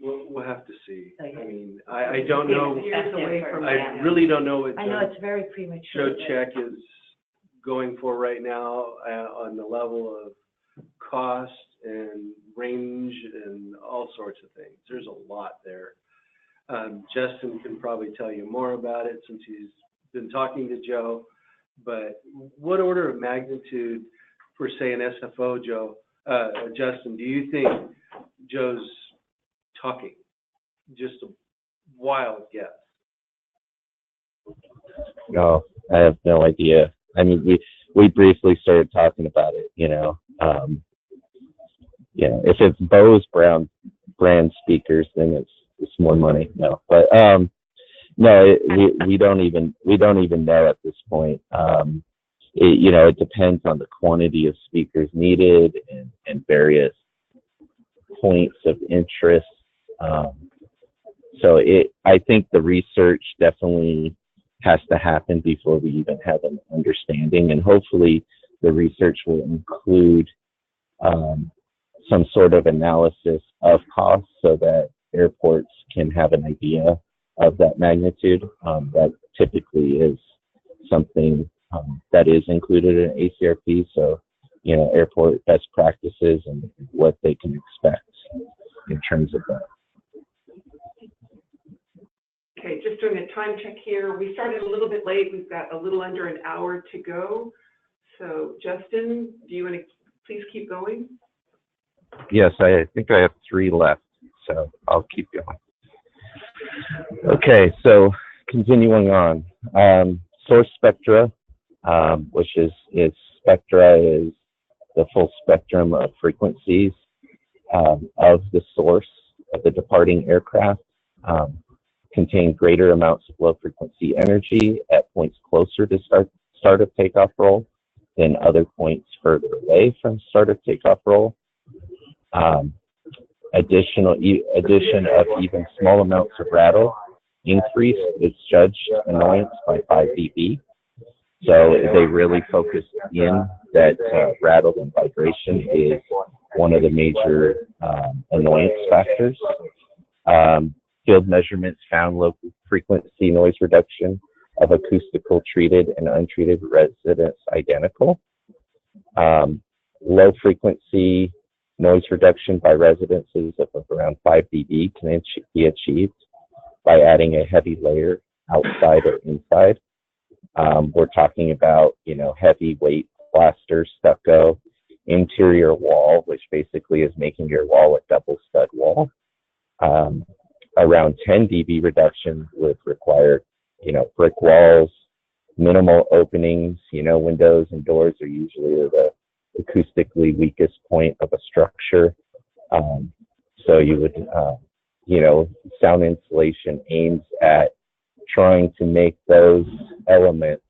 We'll have to see. I mean, I don't know. Years away from I that. really don't know what I know it's very premature. Joe Check is going for right now on the level of cost and range and all sorts of things. There's a lot there. Justin can probably tell you more about it since he's been talking to Joe. But what order of magnitude for, say, an SFO, Justin, do you think Joe's talking? Just a wild guess. No, I have no idea. I mean, we briefly started talking about it, you know. Yeah, if it's Bose brand speakers, then it's more money. No, but no, we don't even know at this point. You know, it depends on the quantity of speakers needed and various points of interest. So I think the research definitely has to happen before we even have an understanding, and hopefully the research will include some sort of analysis of costs so that airports can have an idea of that magnitude. That typically is something that is included in ACRP, so you know, airport best practices and what they can expect in terms of that. Okay, just doing a time check here. We started a little bit late. We've got a little under an hour to go. So Justin, do you want to please keep going? Yes, I think I have 3 left, so I'll keep going. Okay, so continuing on. Source spectra, which is spectra is the full spectrum of frequencies of the source of the departing aircraft. Contain greater amounts of low frequency energy at points closer to start of takeoff roll than other points further away from start of takeoff roll. Addition of even small amounts of rattle increase its judged annoyance by 5 dB. So they really focused in that rattle and vibration is one of the major annoyance factors. Field measurements found low frequency noise reduction of acoustical treated and untreated residents identical. Low frequency noise reduction by residences of around 5 dB can be achieved by adding a heavy layer outside or inside. We're talking about, heavy weight plaster, stucco, interior wall, which basically is making your wall a double stud wall. Around 10 dB reduction would require, brick walls, minimal openings. Windows and doors are usually the acoustically weakest point of a structure. So you would, sound insulation aims at trying to make those elements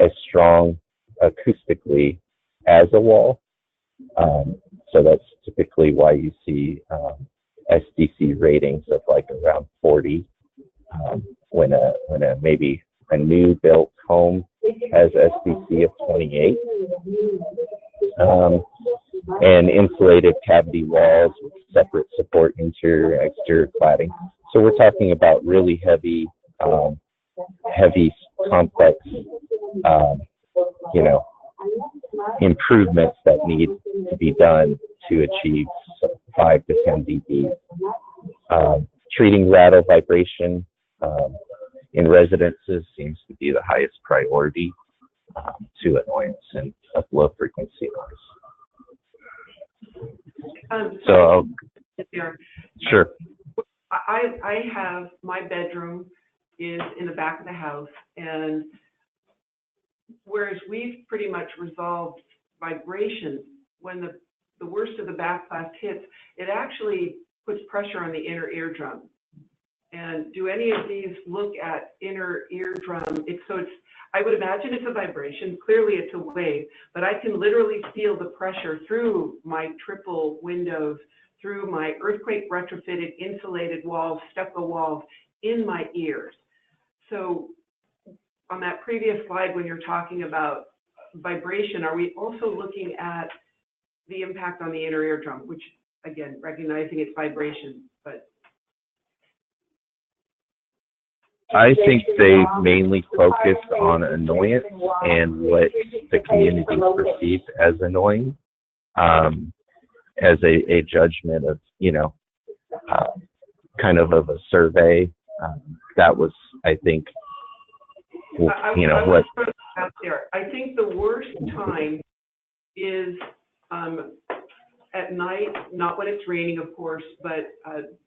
as strong acoustically as a wall. So that's typically why you see SDC ratings of like around 40 when maybe a new built home has SDC of 28. And insulated cavity walls with separate support interior and exterior cladding. So we're talking about really heavy, complex, improvements that need to be done to achieve 5 to 10 dB. Treating rattle vibration in residences seems to be the highest priority to annoyance and of low frequency noise. So, sure. I have, my bedroom is in the back of the house, and whereas we've pretty much resolved vibration, when the worst of the backblast hits, it actually puts pressure on the inner eardrum. And do any of these look at inner eardrum? I would imagine it's a vibration. Clearly it's a wave, but I can literally feel the pressure through my triple windows, through my earthquake retrofitted insulated walls, stucco walls in my ears. So on that previous slide, when you're talking about vibration, are we also looking at the impact on the inner eardrum, which again, recognizing it's vibration, but I think they mainly focus on annoyance and what the community perceives as annoying, as a judgment of, kind of a survey. That was, I think, what. I think the worst time is at night, not when it's raining, of course, but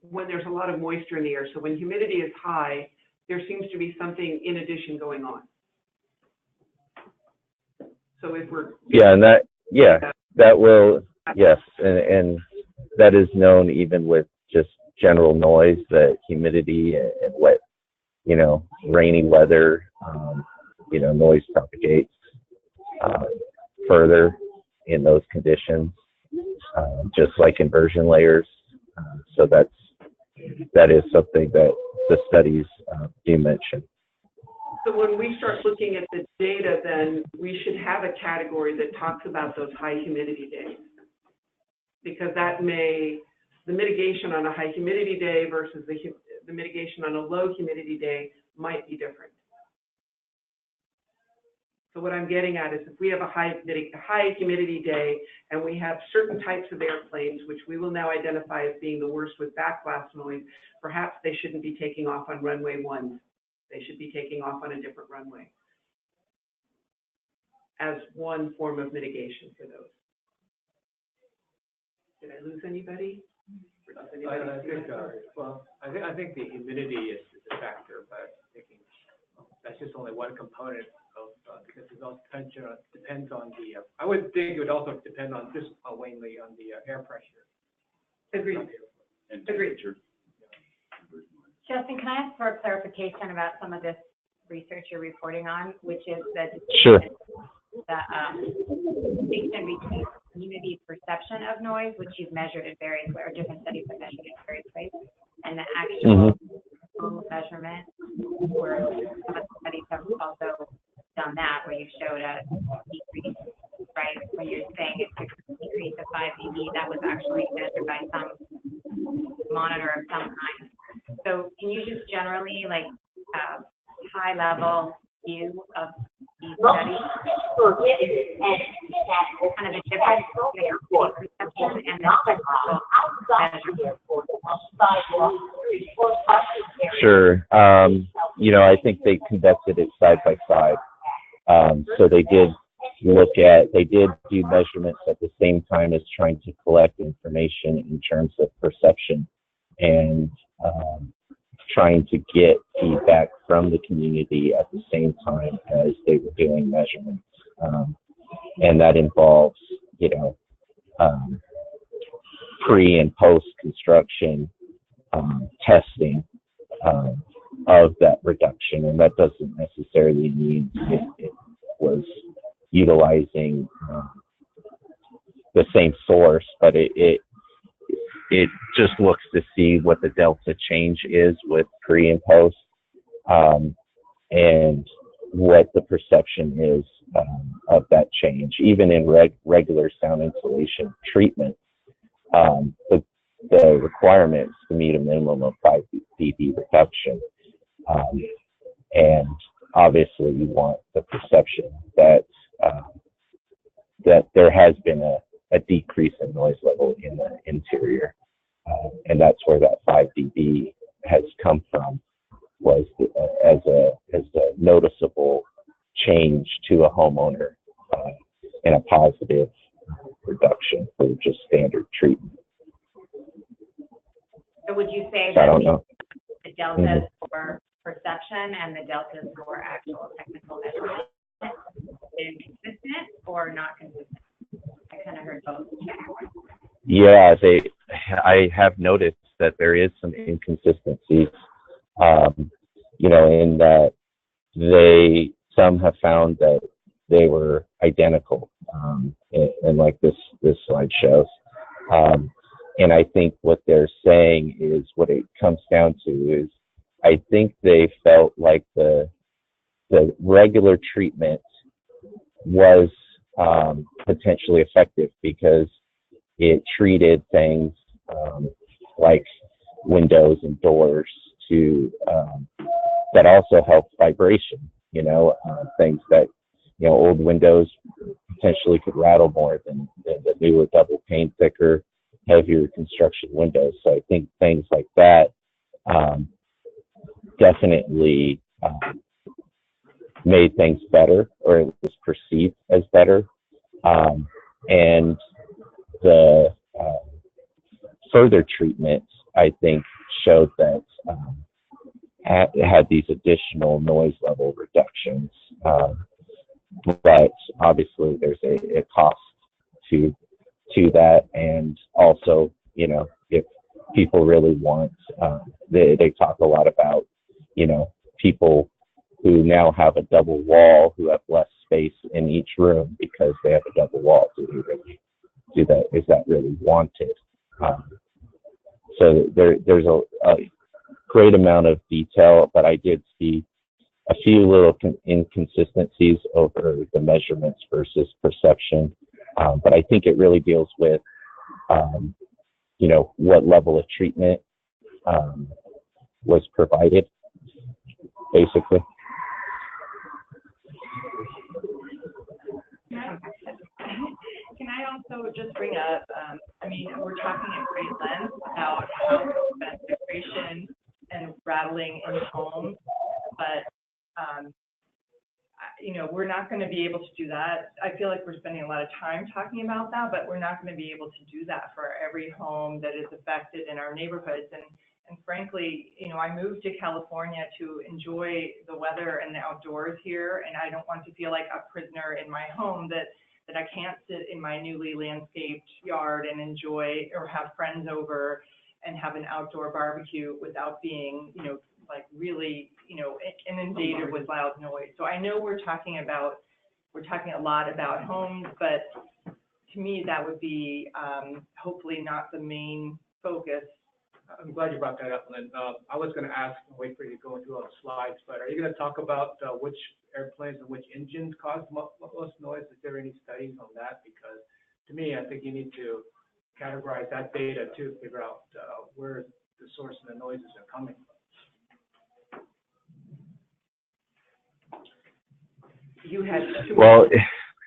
when there's a lot of moisture in the air. So when humidity is high, there seems to be something in addition going on. So if we're... that will, yes, and that is known even with just general noise, that humidity and wet, rainy weather, noise propagates further in those conditions, just like inversion layers. So that is something that the studies do mention. So when we start looking at the data, then we should have a category that talks about those high humidity days, because the mitigation on a high humidity day versus the mitigation on a low humidity day might be different. So what I'm getting at is, if we have a high humidity day and we have certain types of airplanes, which we will now identify as being the worst with backblast noise, perhaps they shouldn't be taking off on runway 1. They should be taking off on a different runway as one form of mitigation for those. Did I lose anybody? I think the humidity is a factor, but that's just only one component of, because it all depends on the, I would think it would also depend on just mainly on the air pressure. Agreed. And temperature. Justin, can I ask for a clarification about some of this research you're reporting on, which is that Sure. the distinction between community perception of noise, which you've measured in various, or different studies have measured in various ways, and the actual measurement, where some of the studies have also done that, where you showed a decrease, right? When you're saying it's a decrease of 5 dB, that was actually measured by some monitor of some kind. So can you just generally, like, high level view of these studies? Kind of the difference between perception and the technical measurement. Sure. I think they conducted it side by side. So they did do measurements at the same time as trying to collect information in terms of perception and trying to get feedback from the community at the same time as they were doing measurements. And that involves, pre and post construction testing of that reduction. And that doesn't necessarily mean it was utilizing the same source, but it just looks to see what the delta change is with pre and post, and what the perception is of that change. Even in regular sound insulation treatment, the requirements to meet a minimum of 5 dB reduction. And obviously you want the perception that there has been a decrease in noise level in the interior. And that's where that 5 dB has come from, was as a noticeable change to a homeowner and a positive reduction for just standard treatment. So would you say I that don't know. the deltas for perception and the deltas for actual technical measurement is consistent or not consistent? I kind of heard both. Yeah, I have noticed that there is some inconsistencies, in that some have found that they were identical, and like this slide shows. And I think what they're saying is, what it comes down to is, I think they felt like the regular treatment was potentially effective because it treated things like windows and doors that also help vibration, things that, old windows potentially could rattle more than the newer double pane, thicker, heavier construction windows. So I think things like that definitely made things better, or it was perceived as better. And the further treatments, I think, showed that it had these additional noise level reductions. But obviously there's a cost to that. And also, if people really want, they talk a lot about, people who now have a double wall, who have less space in each room because they have a double wall. Do they really do that? Is that really wanted? So there's a great amount of detail, but I did see a few little inconsistencies over the measurements versus perception. But I think it really deals with, what level of treatment was provided, basically. Can I also just bring up, we're talking at great length about how vibration and rattling in homes, but, we're not going to be able to do that. I feel like we're spending a lot of time talking about that, but we're not going to be able to do that for every home that is affected in our neighborhoods. And frankly, I moved to California to enjoy the weather and the outdoors here, and I don't want to feel like a prisoner in my home that I can't sit in my newly landscaped yard and enjoy, or have friends over and have an outdoor barbecue without being, really, inundated with loud noise. So I know we're talking a lot about homes, but to me, that would be, hopefully not the main focus. I'm glad you brought that up, Lynn. I was gonna ask, and wait for you to go into all the slides, but are you gonna talk about, which airplanes and which engines cause most noise? Is there any studies on that? Because to me, I think you need to categorize that data to figure out, where the source of the noises are coming from. You had. Well,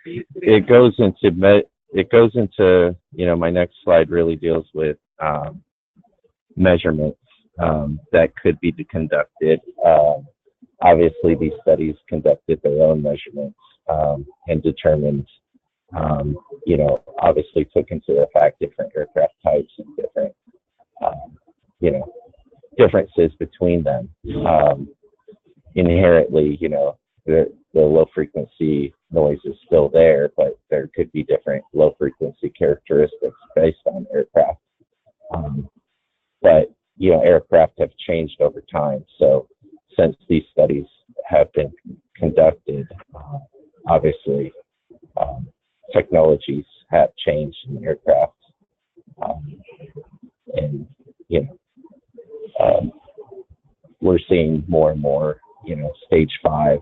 it goes into, you know, my next slide really deals with measurements that could be conducted. Obviously, these studies conducted their own measurements and determined, you know, obviously took into effect different aircraft types and different, you know, differences between them. Inherently, you know, the low frequency noise is still there, but there could be different low frequency characteristics based on aircraft. But, you know, aircraft have changed over time. So since these studies have been conducted, obviously, technologies have changed in aircraft. And, you know, we're seeing more and more, you know, stage 5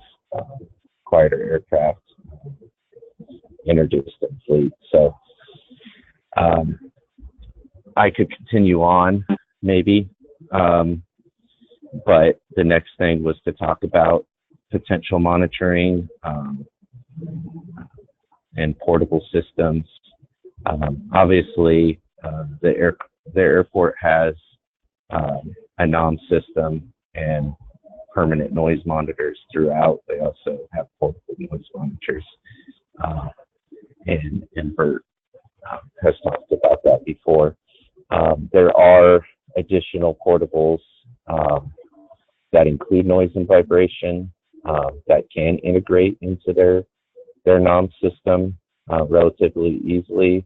quieter aircraft introduced in fleet. So I could continue on maybe, but the next thing was to talk about potential monitoring and portable systems. Obviously, the airport has a NOM system and permanent noise monitors throughout. They also have portable noise monitors, and Bert has talked about that before. There are additional portables that include noise and vibration that can integrate into their NOM system relatively easily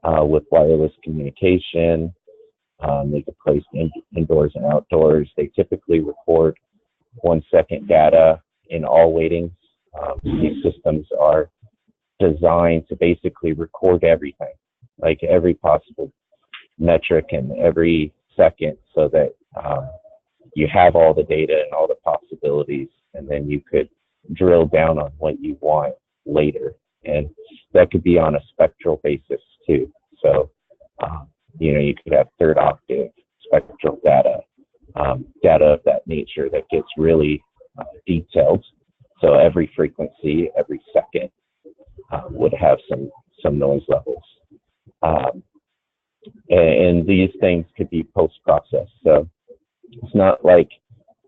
with wireless communication. They can place indoors and outdoors. They typically record 1-second data in all weightings. These systems are designed to basically record everything, like every possible metric and every second, so that you have all the data and all the possibilities, and then you could drill down on what you want later. And that could be on a spectral basis too. So, you know, you could have third octave spectral data, data of that nature that gets really detailed. So every frequency, every second would have some noise levels. And these things could be post-processed. So it's not like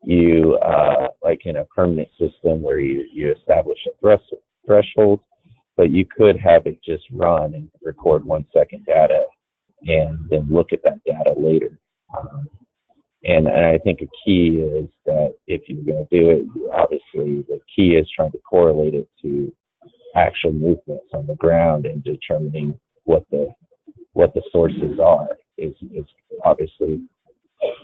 you, like in a permanent system where you establish a threshold, but you could have it just run and record 1-second data and then look at that data later. And I think a key is that if you're going to do it, obviously the key is trying to correlate it to actual movements on the ground, and determining what the sources are is obviously,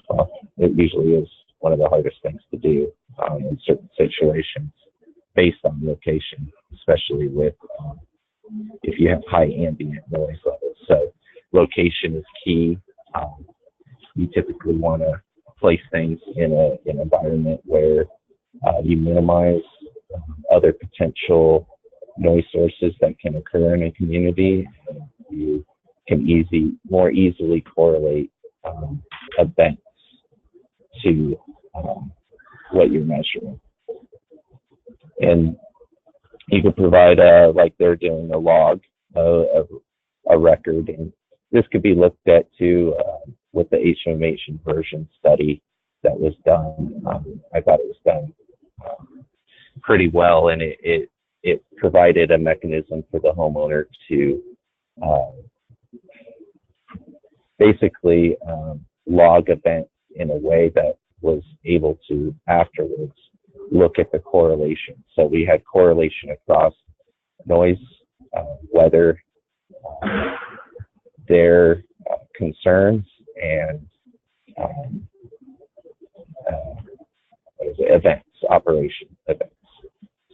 well, it usually is one of the hardest things to do in certain situations based on location, especially with if you have high ambient noise levels. So location is key. You typically want to place things in an environment where you minimize other potential noise sources that can occur in a community. You can more easily correlate events to what you're measuring. And you could provide, like they're doing, a log, a record, and this could be looked at too with the HMH inversion study that was done. I thought it was done pretty well, and it provided a mechanism for the homeowner to basically log events in a way that was able to afterwards look at the correlation. So we had correlation across noise, weather, their concerns, and events, operation events.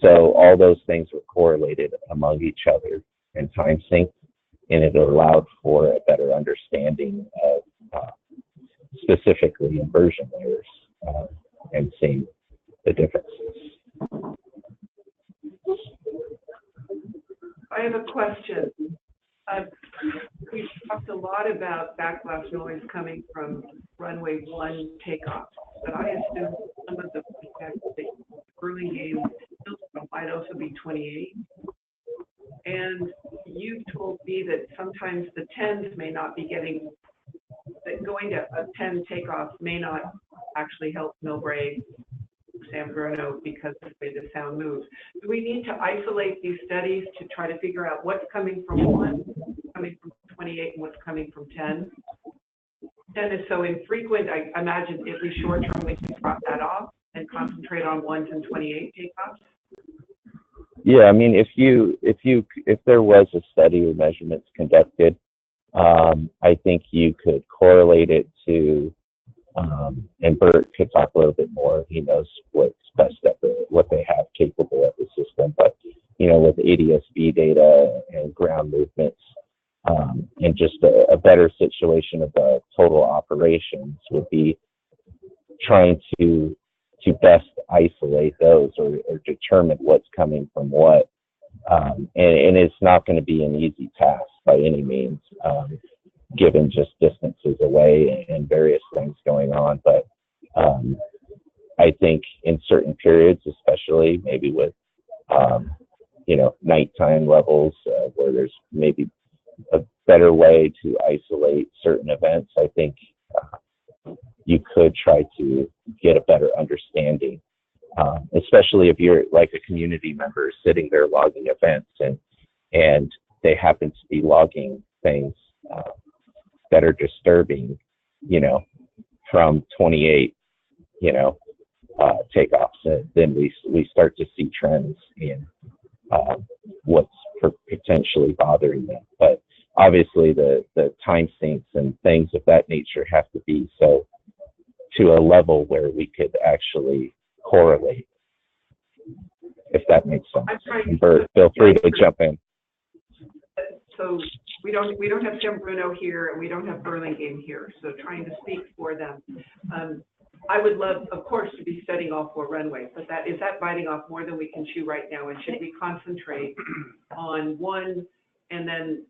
So all those things were correlated among each other and time synced, a better understanding of specifically inversion layers and seeing the differences. I have a question. We've talked a lot about backlash noise coming from runway 1 takeoff, but I assume some of the Burlingame might also be 28. And you told me that sometimes the 10s may not be getting, that going to a 10 takeoff may not actually help Millbrae, San Bruno, because of the way the sound moves. Do we need to isolate these studies to try to figure out what's coming from 1, what's coming from 28, and what's coming from 10? 10 is so infrequent, I imagine at least short term we can drop that off and concentrate on 1s and 28 takeoffs. Yeah, I mean, if there was a study or measurements conducted, I think you could correlate it to, and Bert could talk a little bit more. He knows what's best at what they have capable at the system. But with ADS-B data and ground movements, and just a better situation of the total operations would be trying to best isolate those or determine what's coming from what. And it's not going to be an easy task by any means, given just distances away and various things going on. But I think in certain periods, especially maybe with, nighttime levels where there's maybe a better way to isolate certain events, I think you could try to get a better understanding, especially if you're like a community member sitting there logging events and they happen to be logging things that are disturbing, from 28, takeoffs. Then we start to see trends in what's potentially bothering them. But obviously the time sinks and things of that nature have to be so to a level where we could actually correlate, if that makes sense. Bert, feel free to jump in. So we don't have San Bruno here and we don't have Burlingame here, so trying to speak for them. I would love, of course, to be studying all 4 runways, but is that biting off more than we can chew right now? And should we concentrate on 1 and then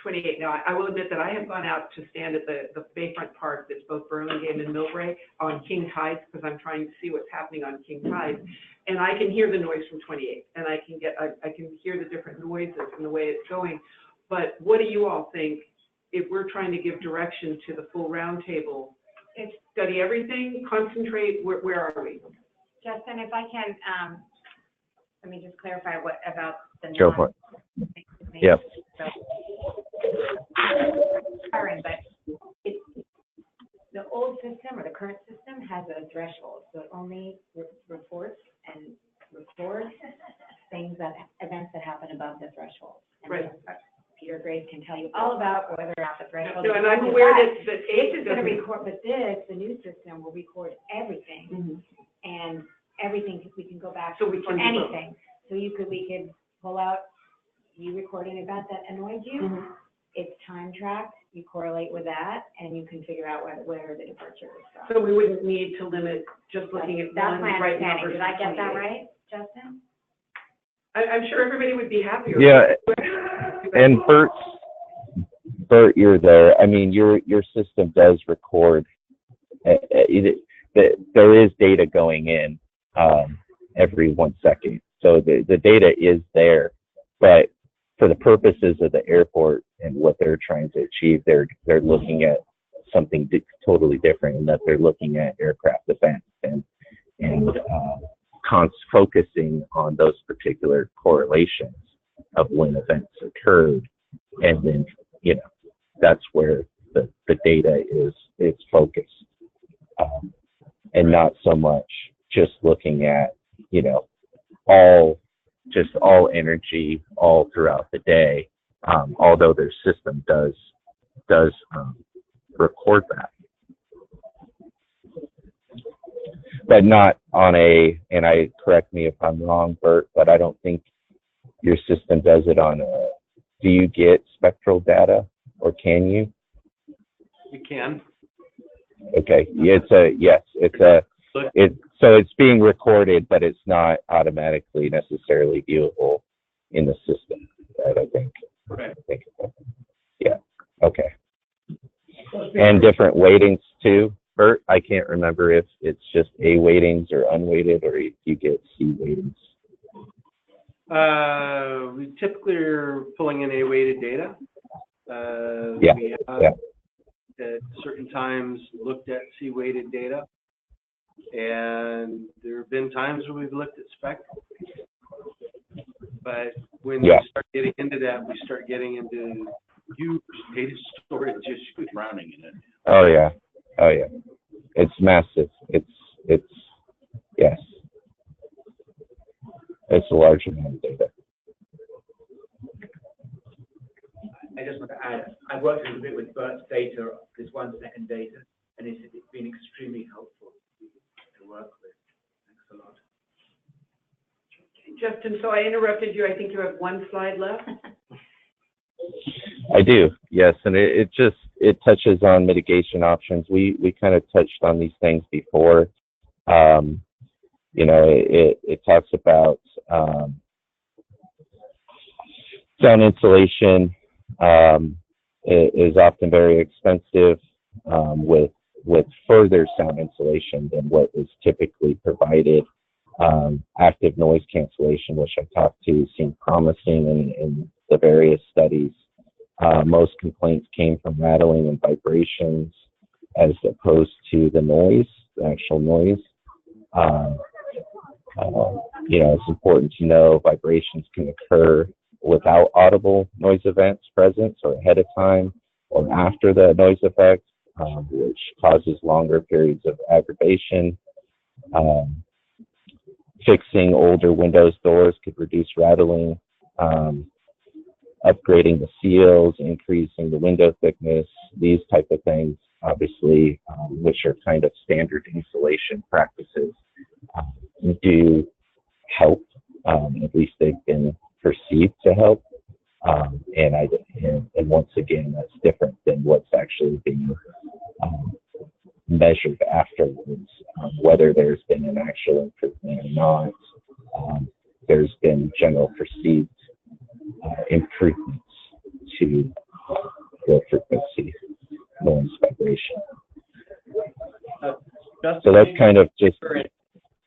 28? Now, I will admit that I have gone out to stand at the Bayfront Park that's both Burlingame and Millbrae on King Tides, because I'm trying to see what's happening on King Tides. And I can hear the noise from 28, and I can hear the different noises and the way it's going. But what do you all think if we're trying to give direction to the full roundtable? Study everything, concentrate, where are we? Justin, if I can, let me just clarify about the Go for it. Yep. But the old system or the current system has a threshold, so it only reports and records events that happen above the threshold. And right. Peter Grace can tell you all about whether or not the threshold. No, and I'm aware that this is going to record, but the new system will record everything, and everything we can go back so to we can anything. So we could pull out you recording an event that annoyed you. It's time tracked. You correlate with that, and you can figure out where the departure is from. So we wouldn't need to limit just looking at that's one my right now. understanding. Did I get that right, Justin? I'm sure everybody would be happier. Yeah, and Bert, you're there. I mean, your system does record. There is data going in every 1 second, so the data is there. But for the purposes of the airport and what they're trying to achieve, they're looking at something totally different, in that they're looking at aircraft defense and focusing on those particular correlations of when events occurred, and then that's where the data is focused, and not so much just looking at all energy all throughout the day, although their system does record that. But not on and correct me if I'm wrong, Bert, but I don't think your system does it on do you get spectral data or can you? We can. Okay, so it's being recorded, but it's not automatically necessarily viewable in the system, right? I think. Right. Yeah. Okay. And different weightings too, Bert. I can't remember if it's just A weightings or unweighted, or if you get C weightings. We typically are pulling in A-weighted data. Yeah. We have at certain times looked at C-weighted data, and there have been times when we've looked at spectral. But when we start getting into that, we start getting into huge data storage issues. Drowning in it. Oh yeah. It's massive. It's yes. It's a large amount of data. I just want to add, I've worked a little bit with Bert's data, this 1 second data, and it's been extremely helpful to work with. Thanks a lot. Justin, so I interrupted you. I think you have one slide left. I do, yes, and it touches on mitigation options. We kind of touched on these things before. It talks about sound insulation is often very expensive with further sound insulation than what is typically provided. Active noise cancellation, which I talked to, seemed promising in the various studies. Most complaints came from rattling and vibrations as opposed to the noise, the actual noise. It's important to know vibrations can occur without audible noise events present, or ahead of time or after the noise effect, which causes longer periods of aggravation. Fixing older windows, doors could reduce rattling. Upgrading the seals, increasing the window thickness, these type of things, obviously, which are kind of standard insulation practices, do help. At least they've been perceived to help. And once again, that's different than what's actually being measured afterwards. Whether there's been an actual improvement or not, there's been general perceived improvements to the frequency, noise, vibration. So that's kind of just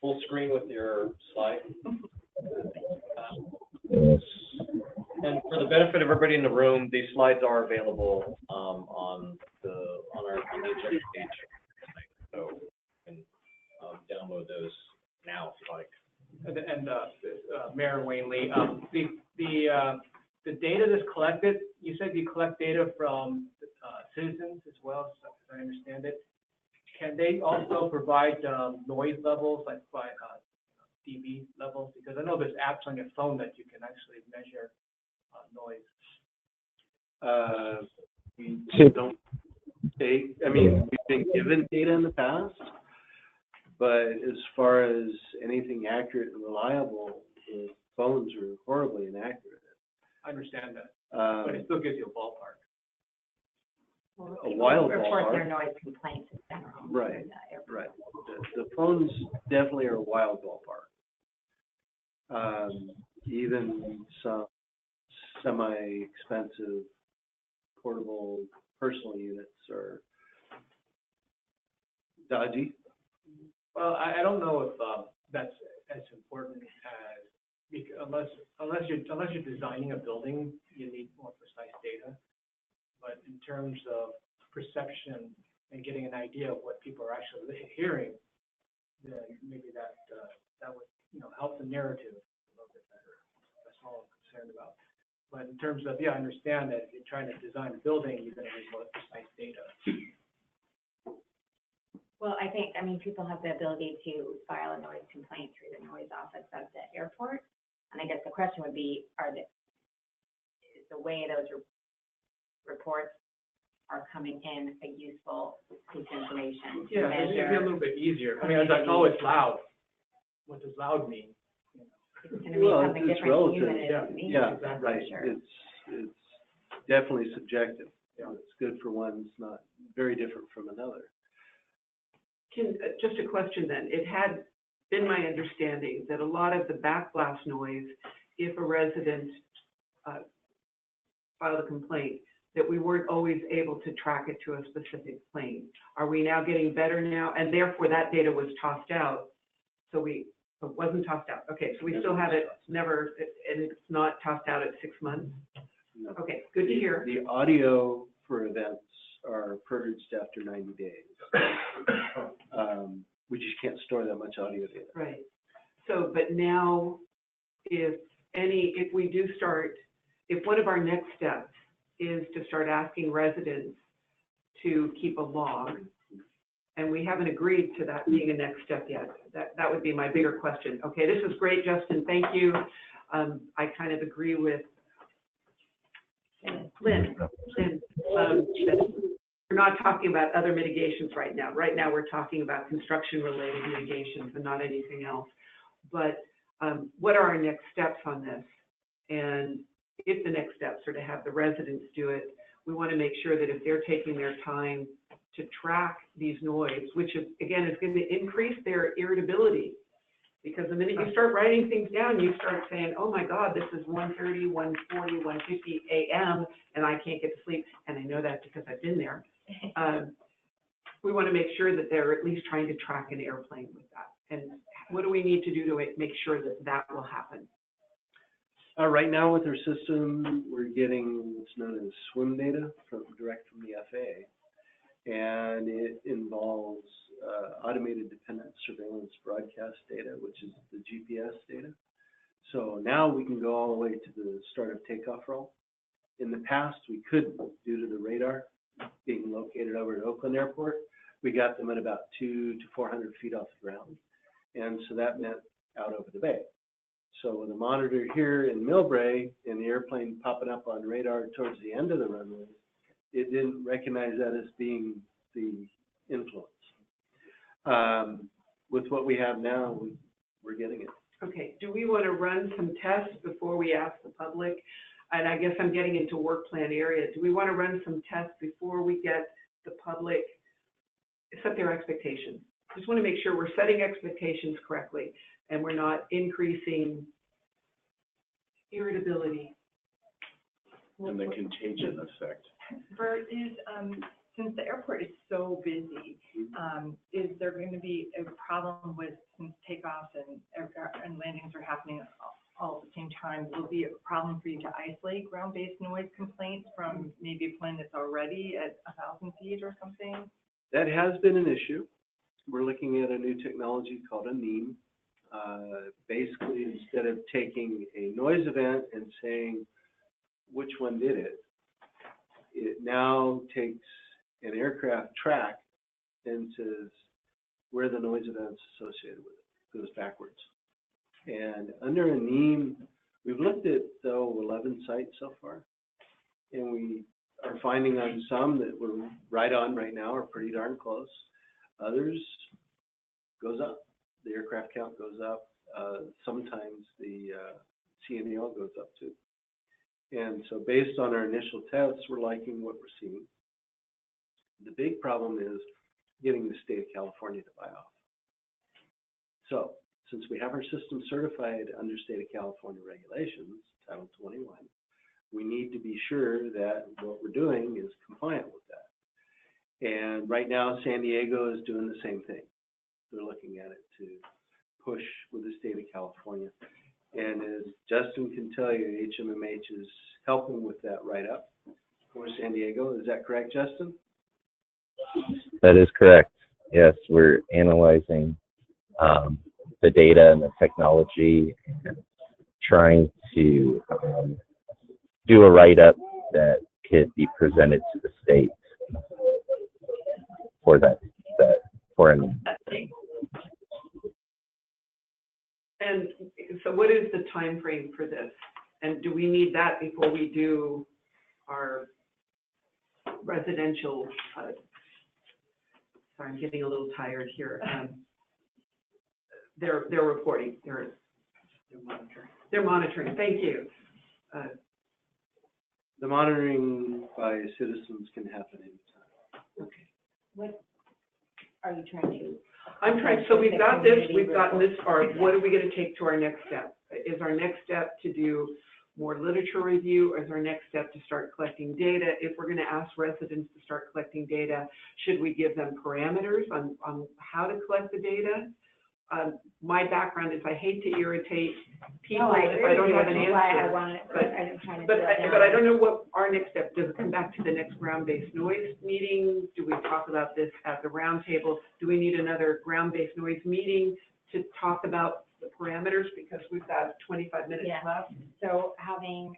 full screen with your slide. Yes. And for the benefit of everybody in the room, these slides are available on the agenda page. So you can download those now if you like. And Mayor Wayne Lee, the data that's collected, you said you collect data from citizens as well, so as I understand it. Can they also provide noise levels, like by dB levels? Because I know there's apps on your phone that you can actually measure noise. We don't take, we've been given data in the past, but as far as anything accurate and reliable, the phones are horribly inaccurate. I understand that, but it still gives you a ballpark. A wild report ballpark. their noise complaints in general. Right. The phones definitely are a wild ballpark. Even some semi-expensive portable personal units are dodgy. Well, I don't know if that's as important as, unless you're designing a building, you need more precise data. But in terms of perception and getting an idea of what people are actually hearing, then maybe that would help the narrative a little bit better. That's all I'm concerned about. But in terms of, I understand that if you're trying to design a building, you're going to need more precise data. Well, people have the ability to file a noise complaint through the noise office of the airport. And I guess the question would be, is the way those reports are coming in a useful piece of information to Yeah, it'd be a measure? little bit easier. It's loud. What does loud mean? It's going to mean something it's different to you relative. than it is to me. Yeah, That's right. for sure. It's definitely subjective. What's good for one is not very different from another. Just a question then, it had been my understanding that a lot of the backblast noise, if a resident filed a complaint, that we weren't always able to track it to a specific plane. Are we now getting better now? And therefore that data was tossed out. So it wasn't tossed out. Okay, so we still have it, never, and it's not tossed out at 6 months? No. Okay, good to hear. The audio for events are purged after 90 days. We just can't store that much audio data. Right. So, but now, if we do start, if one of our next steps is to start asking residents to keep a log, and we haven't agreed to that being a next step yet, that would be my bigger question. Okay, this is great, Justin, thank you. I kind of agree with Lynn. We're not talking about other mitigations right now. Right now, we're talking about construction-related mitigations and not anything else. But what are our next steps on this? And if the next steps are to have the residents do it, we want to make sure that if they're taking their time to track these noise, which is, again, is going to increase their irritability. Because the minute you start writing things down, you start saying, oh my God, this is 1:30, 1:40, 1:50 a.m. and I can't get to sleep. And I know that because I've been there. We want to make sure that they're at least trying to track an airplane with that. And what do we need to do to make sure that that will happen? Right now with our system, we're getting what's known as swim data direct from the FAA. And it involves automated dependent surveillance broadcast data, which is the GPS data. So now we can go all the way to the start of takeoff roll. In the past, we couldn't due to the radar being located over at Oakland Airport. We got them at about 200 to 400 feet off the ground. And so that meant out over the bay. So with a monitor here in Millbrae and the airplane popping up on radar towards the end of the runway, it didn't recognize that as being the influence. With what we have now, we're getting it. Okay, do we want to run some tests before we ask the public? And I guess I'm getting into work plan area. Do we want to run some tests before we get the public, set their expectations? Just want to make sure we're setting expectations correctly and we're not increasing irritability. And the contagion effect. Bert, since the airport is so busy, is there going to be a problem with, since takeoffs and landings are happening all at the same time, will be a problem for you to isolate ground-based noise complaints from maybe a plane that's already at 1,000 feet or something? That has been an issue. We're looking at a new technology called a NEAM. Basically, instead of taking a noise event and saying which one did it, it now takes an aircraft track and says where the noise event's associated with it. It goes backwards. And under a NEAM, we've looked at, though, 11 sites so far. And we are finding on some that we're right on right now, are pretty darn close. Others goes up. The aircraft count goes up. Sometimes the CNEL goes up too. And so based on our initial tests, we're liking what we're seeing. The big problem is getting the state of California to buy off. So since we have our system certified under state of California regulations, Title 21, we need to be sure that what we're doing is compliant with that. And right now, San Diego is doing the same thing. They're looking at it to push with the state of California. And as Justin can tell you, HMMH is helping with that write-up for San Diego. Is that correct, Justin? That is correct. Yes, we're analyzing the data and the technology and trying to do a write-up that could be presented to the state for that for an. And so what is the time frame for this? And do we need that before we do our residential, sorry, I'm getting a little tired here. They're reporting, they're monitoring, thank you. The monitoring by citizens can happen anytime. Okay. What are you trying to? I'm trying, so we've got this, we've gotten this far, what are we gonna take to our next step? Is our next step to do more literature review, or is our next step to start collecting data? If we're gonna ask residents to start collecting data, should we give them parameters on how to collect the data? My background is I hate to irritate people No, I if I don't have an agree with you. That's why I answer. wanted, but- I'm trying to. But, drill down. but I don't know what our next step, does it come back to the next ground-based noise meeting? Do we talk about this at the roundtable? Do we need another ground-based noise meeting to talk about the parameters, because we've got 25 minutes Yeah. left? So having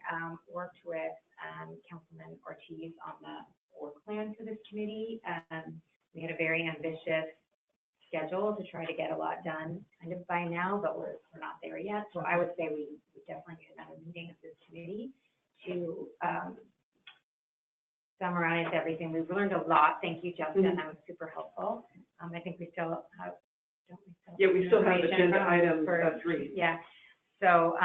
worked with Councilman Ortiz on the work plan for this committee, we had a very ambitious schedule to try to get a lot done kind of by now, but we're not there yet. So I would say we definitely need another meeting of this committee to summarize everything. We've learned a lot. Thank you, Justin. Mhm. That was super helpful. I think we still have, don't we still? Yeah, we still have information agenda from- item for- 3. Yeah, so,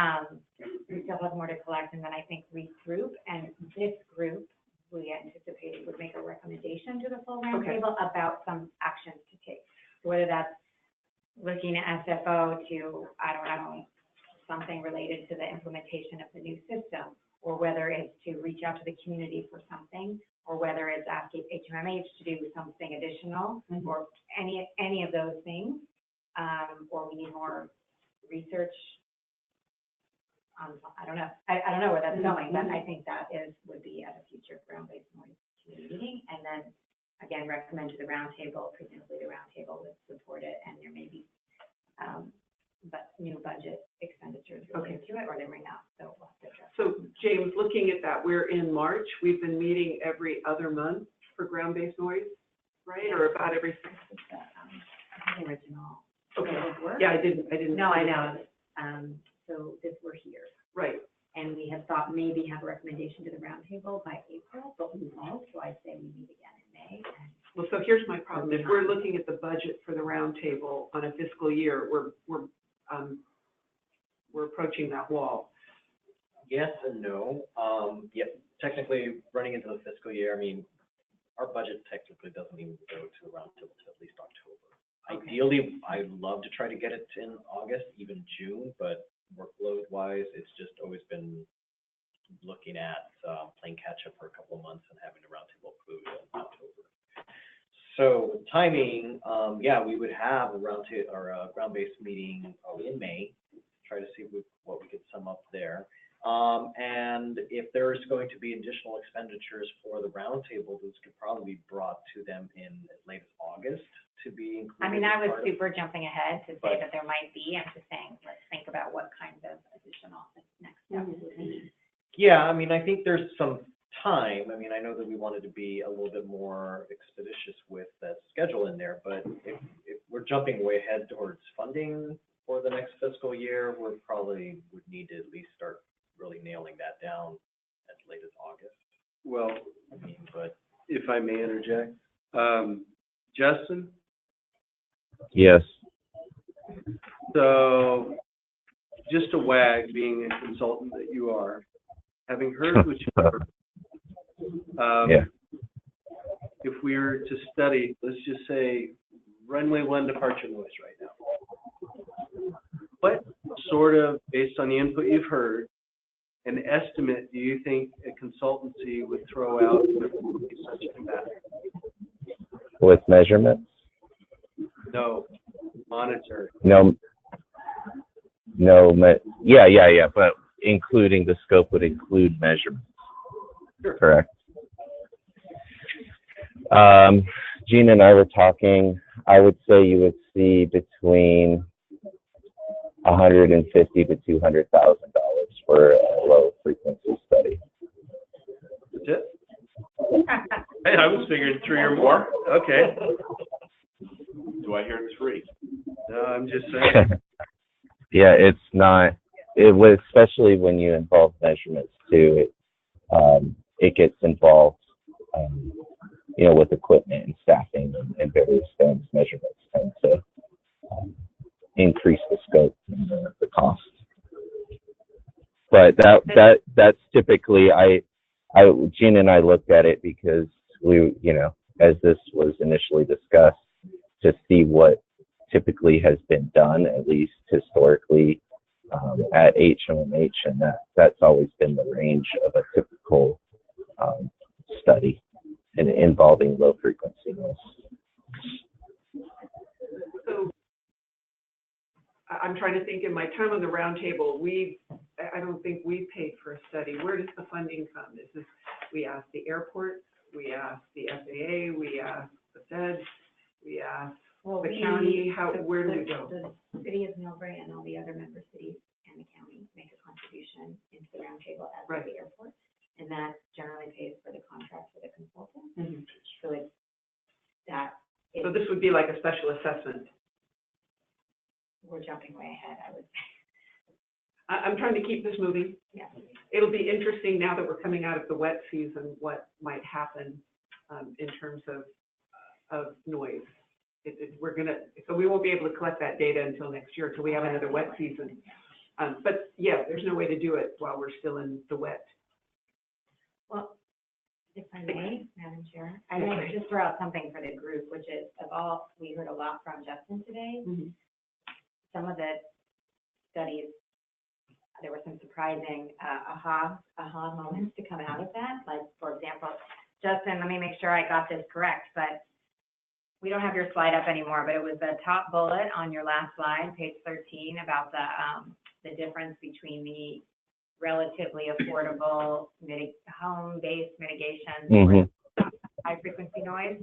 we still have more to collect, and then I think regroup, and this group, we anticipated would make a recommendation to the full roundtable about some actions to take. So whether that's looking at SFO to, I don't know, something related to the implementation of the new system, or whether it's to reach out to the community for something, or whether it's asking HMMH to do something additional, or any of those things, or we need more research. I don't know. I don't know where that's going, but I think that would be at a future ground-based noise committee meeting. And then, again, recommend to the roundtable, presumably the roundtable would support it, and there may be but new budget expenditures related to it, or there may not. So we'll have to address. So James, looking at that, we're in March. We've been meeting every other month for ground-based noise, right? Or about every 6. The original. Okay. Work. Yeah, I didn't. No, I know. So we're here. Right. And we have thought maybe have a recommendation to the roundtable by April, but we won't. So I say we meet again in May. And Well, so here's my problem. If we're looking at the budget for the roundtable on a fiscal year, we're approaching that wall. Yes and no. Yeah, technically, running into the fiscal year, I mean, our budget technically doesn't even go to around till at least October. Okay. Ideally, I'd love to try to get it in August, even June, but workload-wise, it's just always been looking at playing catch-up for a couple of months and having a roundtable approved in October. So timing, yeah, we would have a roundtable or a ground-based meeting in May, try to see what we could sum up there. And if there's going to be additional expenditures for the roundtable, those could probably be brought to them in as late as August to be included. I mean, I as was part of- super jumping ahead to say But- that there might be. I'm just saying, let's think about what kinds of additional next steps would be. Yeah, I mean, I think there's some time. I mean, I know that we wanted to be a little bit more expeditious with that schedule in there, but if we're jumping way ahead towards funding for the next fiscal year, we probably would need to at least start really nailing that down as late as August. Well, I mean, but if I may interject, Justin, Yes. so just a wag, being a consultant that you are, having heard what you heard, Yeah. if we were to study, let's just say, runway 1 departure noise right now, what sort of, based on the input you've heard, an estimate do you think a consultancy would throw out if it would be such a matter? With measurements? No, monitor. No, but including the scope would include measurements. Sure. Correct. Gene and I were talking, I would say you would see between $150,000 to $200,000 for a low frequency study. That's it? Hey, I was figuring 3 or more. Okay. Do I hear 3? No, I'm just saying. Yeah, it's not, it was, especially when you involve measurements too, it gets involved, with equipment and staffing and various things. Measurements tend to increase the scope and the cost. But that's typically, I Gene and I looked at it because we, as this was initially discussed, to see what typically has been done, at least historically, at HOMH, and that's always been the range of a typical study involving low frequency noise. So I'm trying to think, in my time on the roundtable, I don't think we paid for a study. Where does the funding come? We asked the airport, we asked the FAA, we asked the feds, we asked the county. Where do we go? The city of Millbrae and all the other member cities and the county make a contribution into the roundtable as Right. the airport, and that generally pays for the contract for the consultant. Mhm. So it's that. So this would be like a special assessment. We're jumping way ahead, I would say. I'm trying to keep this moving. Yeah. It'll be interesting now that we're coming out of the wet season, what might happen in terms of noise. So we won't be able to collect that data until next year, until we have another wet season. But yeah, there's no way to do it while we're still in the wet. Well, if I may, Madam Chair, I might just throw out something for the group, which is, we heard a lot from Justin today. Mm-hmm. Some of the studies, there were some surprising aha moments to come out of that. Like, for example, Justin, let me make sure I got this correct, but we don't have your slide up anymore, but it was the top bullet on your last slide, page 13, about the difference between the relatively affordable home-based mitigation Mhm. for high-frequency noise.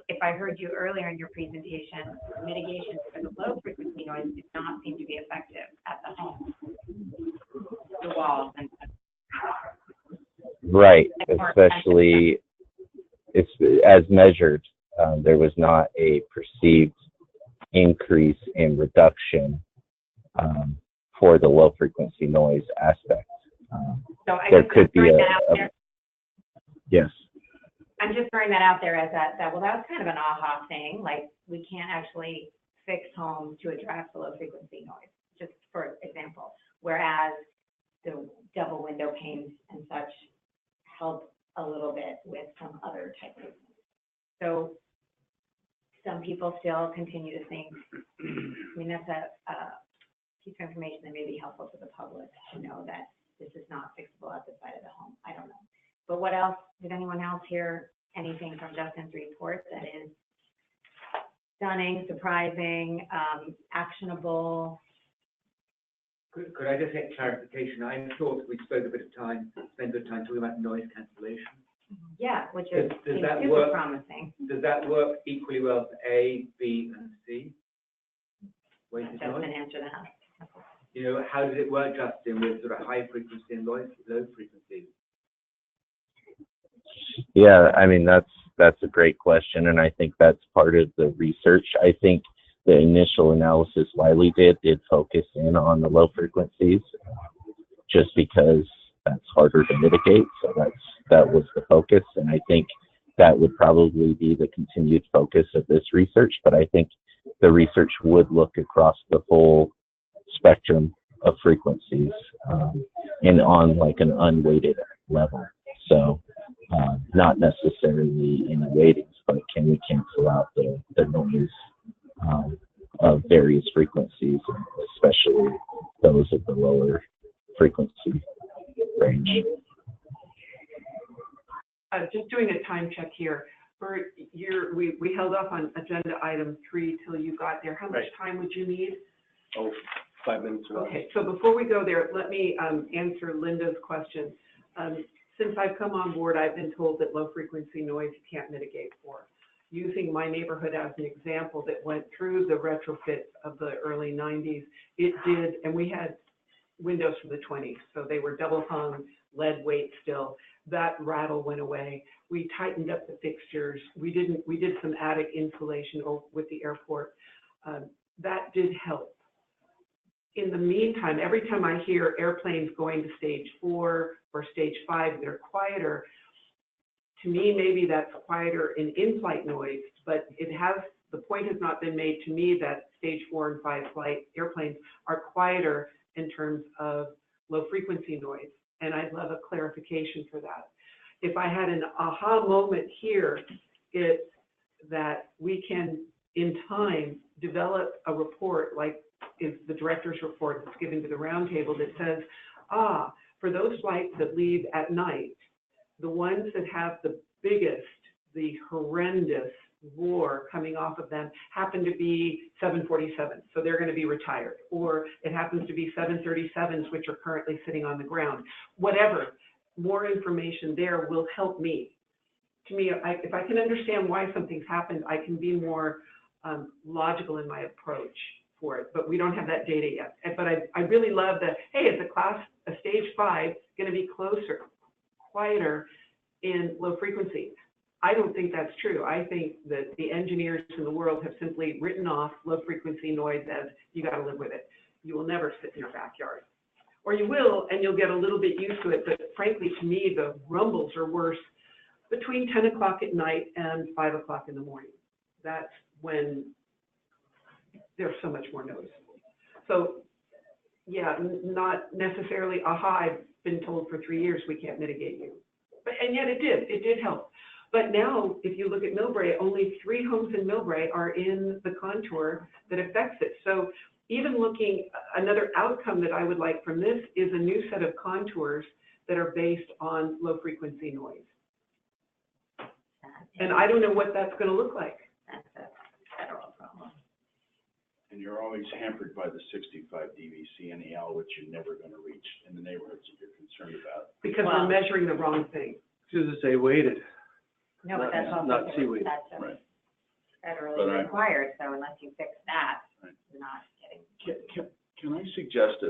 If I heard you earlier in your presentation, mitigation for the low-frequency noise did not seem to be effective at the home. The walls and Right, especially as measured. There was not a perceived increase in reduction for the low frequency noise aspect. So I There just could be throwing that out there. Yes. I'm just throwing that out there as that was kind of an aha thing, like we can't actually fix homes to address the low frequency noise, just for example. Whereas the double window panes and such help a little bit with some other types of things. So some people still continue to think, I mean, that's a piece of information that may be helpful to the public to know that this is not fixable at the side of the home. I don't know. But what else, did anyone else hear anything from Justin's report that is stunning, surprising, actionable? Could I just get clarification? I thought we spent a bit of time talking about noise cancellation. Yeah, which Does is that super work? promising. Does that work equally well for A, B, and C? Weighted Justin, noise? answer that. You know, how does it work, Justin, with sort of high frequency and low frequency? Yeah, I mean, that's a great question, and I think that's part of the research. I think the initial analysis Wiley did focus in on the low frequencies, just because that's harder to mitigate. So that was the focus, and I think that would probably be the continued focus of this research. But I think the research would look across the full spectrum of frequencies and on like an unweighted level. So not necessarily in weightings, but can we cancel out the noise of various frequencies, especially those of the lower frequency range. Just doing a time check here. Bert, we held off on agenda item 3 till you got there. How much time would you need? 5 minutes or less. Okay, so before we go there, let me answer Linda's question. Since I've come on board, I've been told that low frequency noise you can't mitigate for. Using my neighborhood as an example that went through the retrofit of the early 90s, it did, and we had windows from the 20s, so they were double hung, lead weight still. That rattle went away. We tightened up the fixtures. We did some attic insulation with the airport. That did help. In the meantime, every time I hear airplanes going to stage 4 or stage 5, they're quieter. To me, maybe that's quieter in in-flight noise, but the point has not been made to me that stage 4 and 5 flight airplanes are quieter in terms of low frequency noise. and I'd love a clarification for that. If I had an aha moment here, it's that we can, in time, develop a report like is the director's report that's given to the roundtable that says, for those flights that leave at night, the ones that have the biggest, the horrendous roar coming off of them happen to be 747s, so they're going to be retired. Or it happens to be 737s, which are currently sitting on the ground. Whatever, more information there will help me. To me, if I can understand why something's happened, I can be more logical in my approach for it. But we don't have that data yet. But I really love that, hey, it's a stage 5 going to be closer, quieter in low frequency. I don't think that's true. I think that the engineers in the world have simply written off low frequency noise as you got to live with it. You will never sit in your backyard. Or you will, and you'll get a little bit used to it. But frankly, to me, the rumbles are worse between 10 o'clock at night and 5 o'clock in the morning. That's when there's so much more noticeable. So yeah, not necessarily, I've been told for 3 years we can't mitigate you. But, and yet it did help. But now, if you look at Millbrae, only 3 homes in Millbrae are in the contour that affects it. So even looking, another outcome that I would like from this is a new set of contours that are based on low frequency noise. And I don't know what that's going to look like. That's a federal problem. And you're always hampered by the 65 dBc NEL, which you're never going to reach in the neighborhoods that you're concerned about. Because we're measuring the wrong thing. Because they weighted. No, but that's also, not seaweed. that's Right. federally required, so unless you fix that, Right. you're not getting. Can I suggest a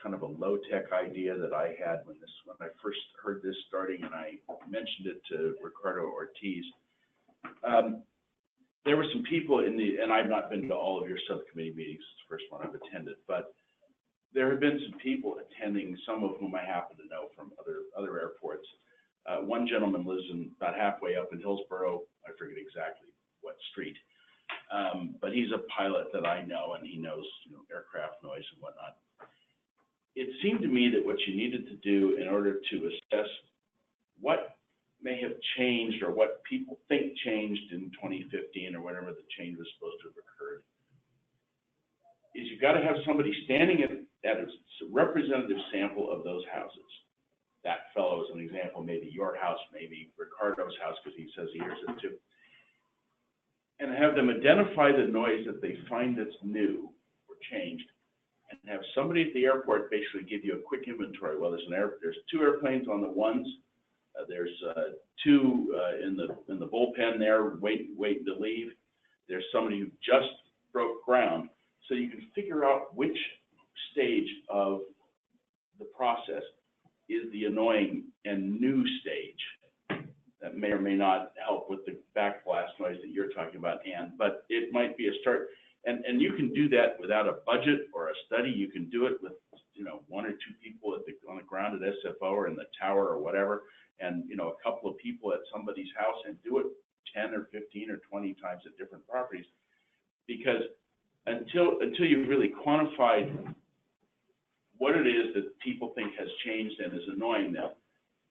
kind of a low-tech idea that I had when I first heard this starting, and I mentioned it to Ricardo Ortiz? There were some people and I've not been to all of your subcommittee meetings, it's the first one I've attended, but there have been some people attending, some of whom I happen to know from other airports. One gentleman lives about halfway up in Hillsborough, I forget exactly what street, but he's a pilot that I know, and he knows, aircraft noise and whatnot. It seemed to me that what you needed to do in order to assess what may have changed or what people think changed in 2015 or whenever the change was supposed to have occurred is you've got to have somebody standing at a representative sample of those houses. That fellow is an example, maybe your house, maybe Ricardo's house, because he says he hears it too. And have them identify the noise that they find that's new or changed, and have somebody at the airport basically give you a quick inventory. Well, there's 2 airplanes on the ones. There's 2 in the bullpen there waiting to leave. There's somebody who just broke ground. So you can figure out which stage of the process is the annoying and new stage that may or may not help with the backblast noise that you're talking about, Ann, but it might be a start. And you can do that without a budget or a study. You can do it with, 1 or 2 people on the ground at SFO or in the tower or whatever, and, a couple of people at somebody's house, and do it 10 or 15 or 20 times at different properties. Because until you've really quantified what it is that people think has changed and is annoying them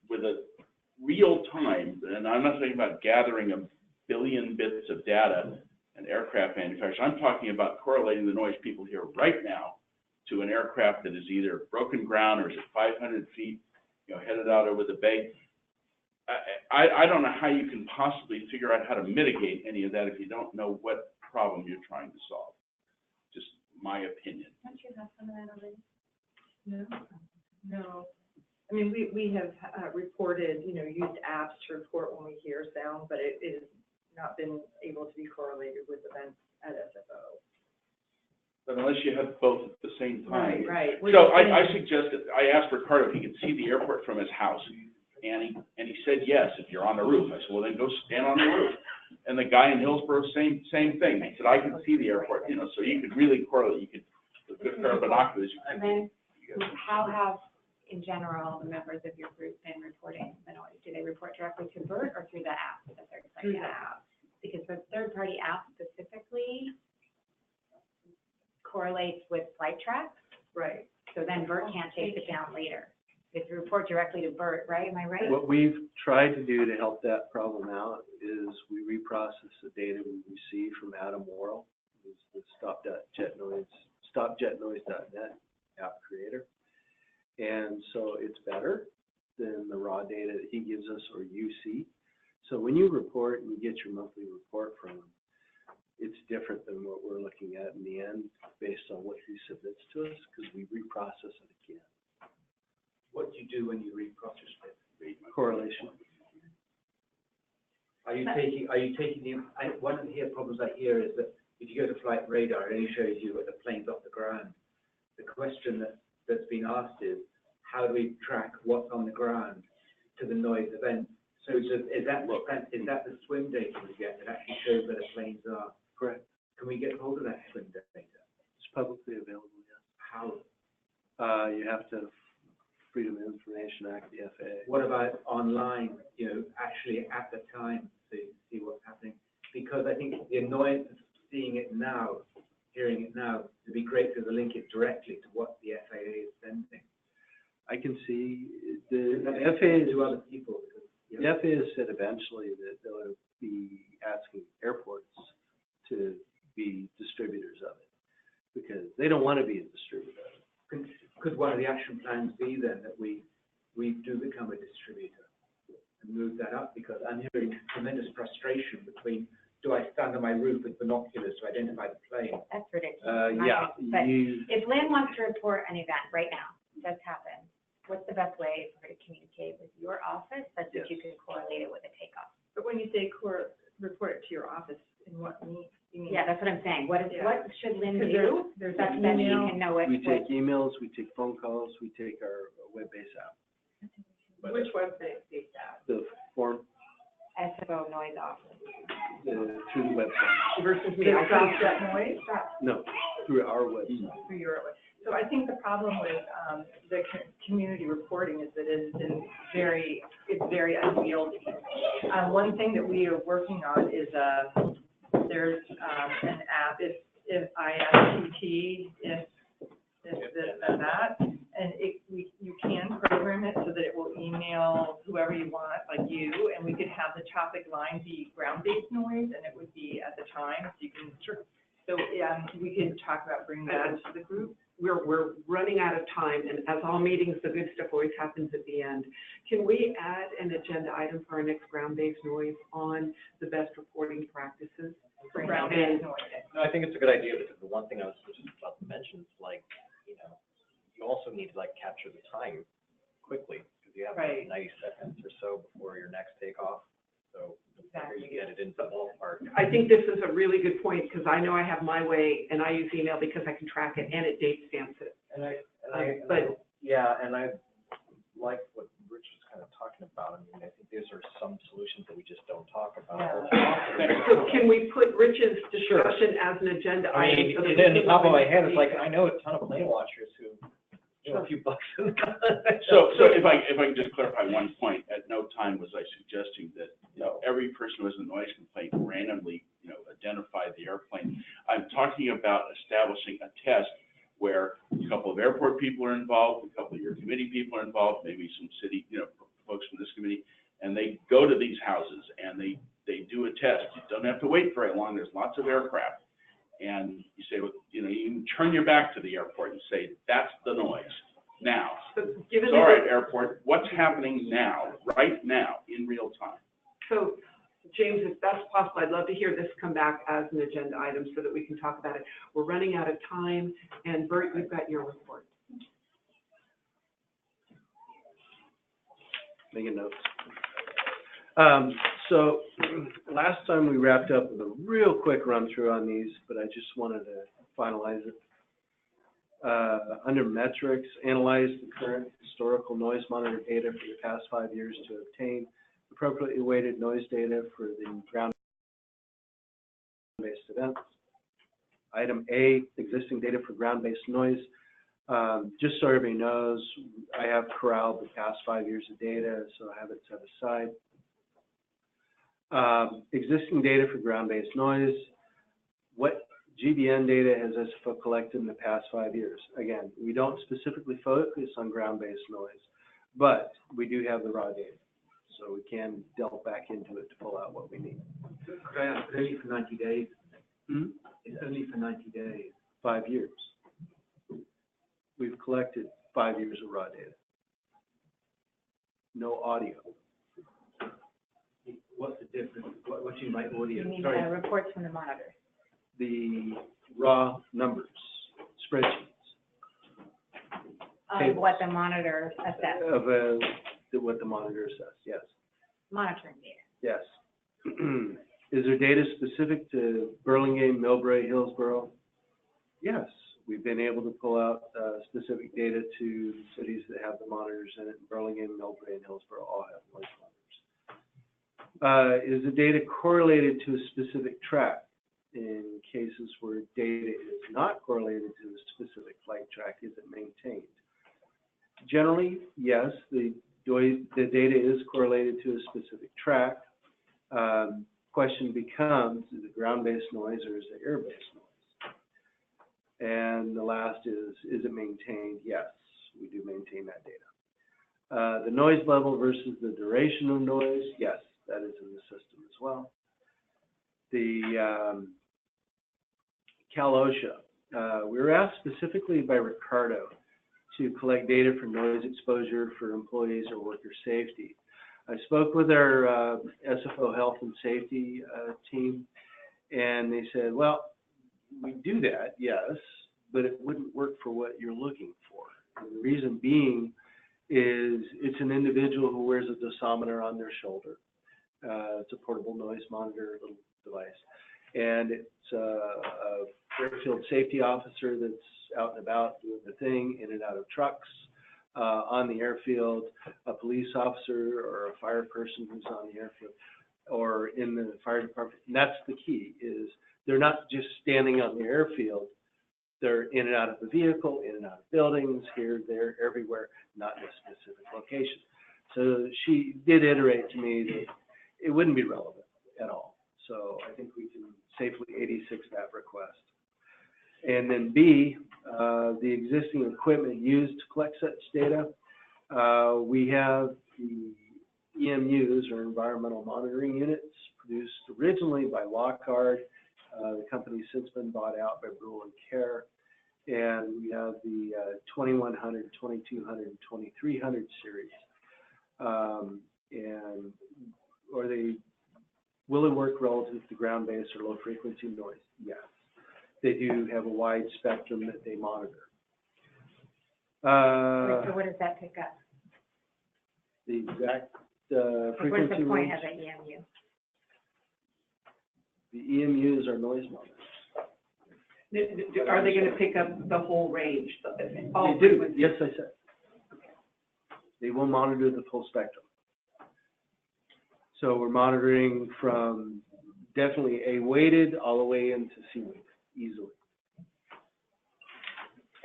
with a real time, and I'm not talking about gathering 1 billion bits of data and aircraft manufacturers, I'm talking about correlating the noise people hear right now to an aircraft that is either broken ground or is at 500 feet, headed out over the bay. I don't know how you can possibly figure out how to mitigate any of that if you don't know what problem you're trying to solve. Just my opinion. Don't you have some of that already? No. I mean, we have reported, used apps to report when we hear sound, but it has not been able to be correlated with events at SFO. But unless you have both at the same time. Right. So I suggested, I asked Ricardo if he could see the airport from his house, and he said yes, if you're on the roof. I said, well, then go stand on the roof. And the guy in Hillsborough, same thing. He said, I can see the airport, so you could really correlate. You could, with a good pair of binoculars. And then, how have, in general, the members of your group been reporting the noise? Do they report directly to BERT or through the app, the third-party app? Because the third-party app specifically correlates with flight tracks. Right. So then BERT can't chase it down later. It's a report directly to Bert, right? Am I right? What we've tried to do to help that problem out is we reprocess the data we receive from Adam Worrell, who's the stopjetnoise.net app creator. And so it's better than the raw data that he gives us or you see. So when you report and you get your monthly report from him, it's different than what we're looking at in the end based on what he submits to us because we reprocess it again. What do you do when you reprocess it? Correlation. Are you taking one of the problems I hear is that if you go to flight radar, it only shows you what the plane's off the ground. The question that's been asked is, how do we track what's on the ground to the noise event? So is that the swim data we get that actually shows where the planes are? Correct. Can we get hold of that swim data? It's publicly available, yes. How? You have to Freedom of Information Act, the FAA. What about online, actually at the time, so you can see what's happening? Because I think the annoyance of seeing it now, hearing it now, it'd be great to link it directly to what the FAA is sending. I can see the FAA to other people. The FAA said eventually that they'll be asking airports to be distributors of it because they don't want to be a distributor of it. Could one of the action plans be then that we do become a distributor and move that up? Because I'm hearing tremendous frustration between, do I stand on my roof with binoculars to identify the plane? That's ridiculous. But if Lynn wants to report an event right now, that's happened, what's the best way for her to communicate with your office such that you can correlate it with a takeoff? But when you say report it to your office, in what means? Yeah, that's what I'm saying. What should Lynn Because do? there's Such an that she email. can know what. We take emails, we take phone calls, we take our web-based app. Which website is that? The form SFO noise office. through the website. Versus me, The I stop think, that noise? No, through our website. Through your, so I think the problem with, the community reporting is that it's very unwieldy. One thing that we are working on is, there's, an app, if ISPT, if this and that, and you can program it so that it will email whoever you want, like you, and we could have the topic line be ground-based noise, and it would be at the time, so you can, so, we can talk about bringing that into the group. we're running out of time, and as all meetings, the good stuff always happens at the end. Can we add an agenda item for our next ground-based noise on the best reporting practices? For ground-based noise. No, I think it's a good idea because the one thing I was just about to mention is you also need to capture the time quickly because you have 90 seconds or so before your next takeoff. So you get it into the ballpark. I think this is a really good point because I know I have my way and I use email because I can track it and it date stamps it. And I like what Rich was kind of talking about. I mean, I think these are some solutions that we just don't talk about. So can we put Rich's discussion as an agenda I item? mean, so that on the top of my head, can- it's like, I know a ton of plane watchers who, a few bucks. So if I can just clarify one point, at no time was I suggesting that, every person who has a noise complaint randomly, identify the airplane. I'm talking about establishing a test where a couple of airport people are involved, a couple of your committee people are involved, maybe some city, folks from this committee, and they go to these houses and they do a test. You don't have to wait very long. There's lots of aircraft. And you say, you can turn your back to the airport and say, that's the noise. Now, Given all right, airport, what's happening now, right now, in real time? So, James, if that's possible, I'd love to hear this come back as an agenda item so that we can talk about it. We're running out of time, and Bert, you've got your report. Making notes. So last time we wrapped up with a real quick run through on these, but I just wanted to finalize it. Under metrics, analyze the current historical noise monitor data for the past 5 years to obtain appropriately weighted noise data for the ground-based events. Item A, existing data for ground-based noise. Just so everybody knows, I have corralled the past 5 years of data, so I have it set aside. Existing data for ground-based noise. What GBN data has SFO collected in the past 5 years? Again, we don't specifically focus on ground-based noise. But we do have the raw data, so we can delve back into it to pull out what we need. Could I ask, but only for 90 days? Hmm? It's only for 90 days. 5 years. We've collected 5 years of raw data. No audio. What's the difference? What do you make audio? You mean Sorry. reports from the monitors? The raw numbers, spreadsheets. Of what the monitor assessed, Of what the monitor says, yes. monitoring data. Yes. Is there data specific to Burlingame, Millbrae, Hillsborough? Yes, we've been able to pull out specific data to cities that have the monitors in it. Burlingame, Millbrae, and Hillsborough all have noise monitors. Is the data correlated to a specific track? In cases where data is not correlated to a specific flight track, is it maintained? Generally, yes, the data is correlated to a specific track. Question becomes, is it ground-based noise or is it air-based noise? And the last is it maintained? Yes, we do maintain that data. The noise level versus the duration of noise, yes, that is in the system as well. The Cal OSHA, we were asked specifically by Ricardo to collect data for noise exposure for employees or worker safety. I spoke with our SFO health and safety team, and they said, well, we do that, yes, but it wouldn't work for what you're looking for. And the reason being is it's an individual who wears a dosimeter on their shoulder. It's a portable noise monitor little device. And it's a airfield safety officer that's out and about doing the thing, in and out of trucks, on the airfield, a police officer or a fire person who's on the airfield or in the fire department. And that's the key, is they're not just standing on the airfield. They're in and out of the vehicle, in and out of buildings, here, there, everywhere, not in a specific location. So she did iterate to me that it wouldn't be relevant at all. So I think we can safely 86 that request. And then B, the existing equipment used to collect such data. We have the EMUs, or environmental monitoring units, produced originally by Lockhart. The company's since been bought out by Brule and Care. And we have the 2100, 2200, and 2300 series. Or they will it work relative to ground-based or low-frequency noise? Yes. They do have a wide spectrum that they monitor. So what does that pick up? The exact What's frequency the point range. of the EMU? The EMUs are noise monitors. Are they going to pick up the whole range? All They do, frequencies? yes, I said. They will monitor the full spectrum. So we're monitoring from definitely A-weighted all the way into C-weighted, easily.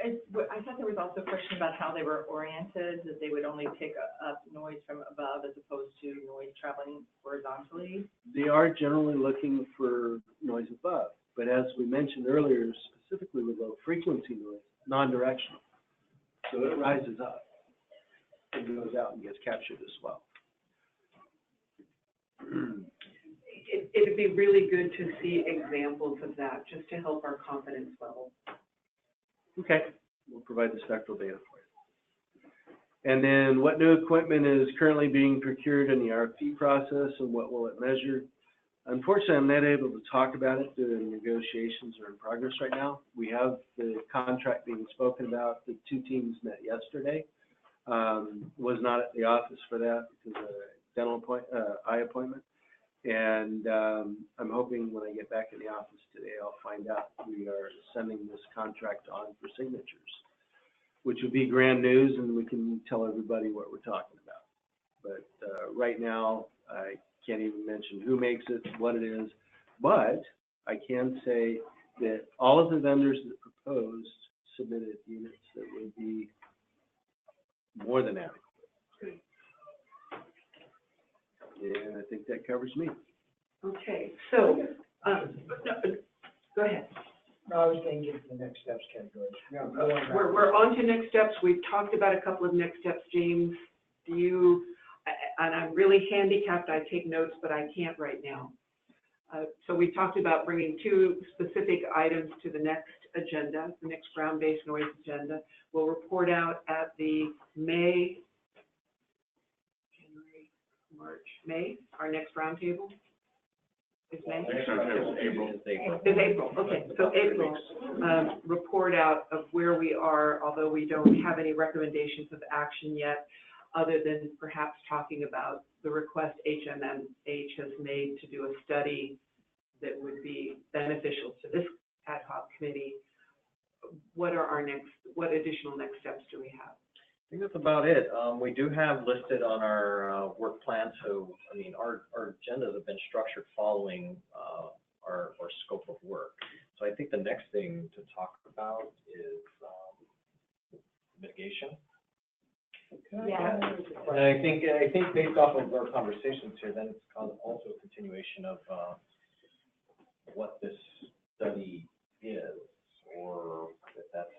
I thought there was also a question about how they were oriented, that they would only pick up noise from above as opposed to noise traveling horizontally. They are generally looking for noise above, but as we mentioned earlier, specifically with low frequency noise, non-directional. So it rises up and goes out and gets captured as well. It'd be really good to see examples of that, just to help our confidence level. Okay, we'll provide the spectral data for you. And then what new equipment is currently being procured in the RFP process and what will it measure? Unfortunately, I'm not able to talk about it. The negotiations are in progress right now. We have the contract being spoken about. The two teams met yesterday. Was not at the office for that because of a dental eye appointment. And I'm hoping when I get back in the office today, I'll find out we are sending this contract on for signatures, which would be grand news, and we can tell everybody what we're talking about. But right now, I can't even mention who makes it, what it is, but I can say that all of the vendors that proposed submitted units that would be more than adequate. And I think that covers me. Okay, so, go ahead. No, I was going to get to the next steps category. We're on to next steps. We've talked about a couple of next steps, James you, and I'm really handicapped, I take notes, but I can't right now. So we talked about bringing 2 specific items to the next agenda, the next ground-based noise agenda. We'll report out at the May, our next roundtable. Is May? Next roundtable is April. Is April, okay, so April, report out of where we are, although we don't have any recommendations of action yet, other than perhaps talking about the request HMMH has made to do a study that would be beneficial to this ad hoc committee. What additional next steps do we have? I think that's about it. We do have listed on our work plan, so, I mean, our agendas have been structured following our scope of work. So I think the next thing to talk about is mitigation. Yeah. And I think based off of our conversations here, then it's also a continuation of what this study is, or if that's.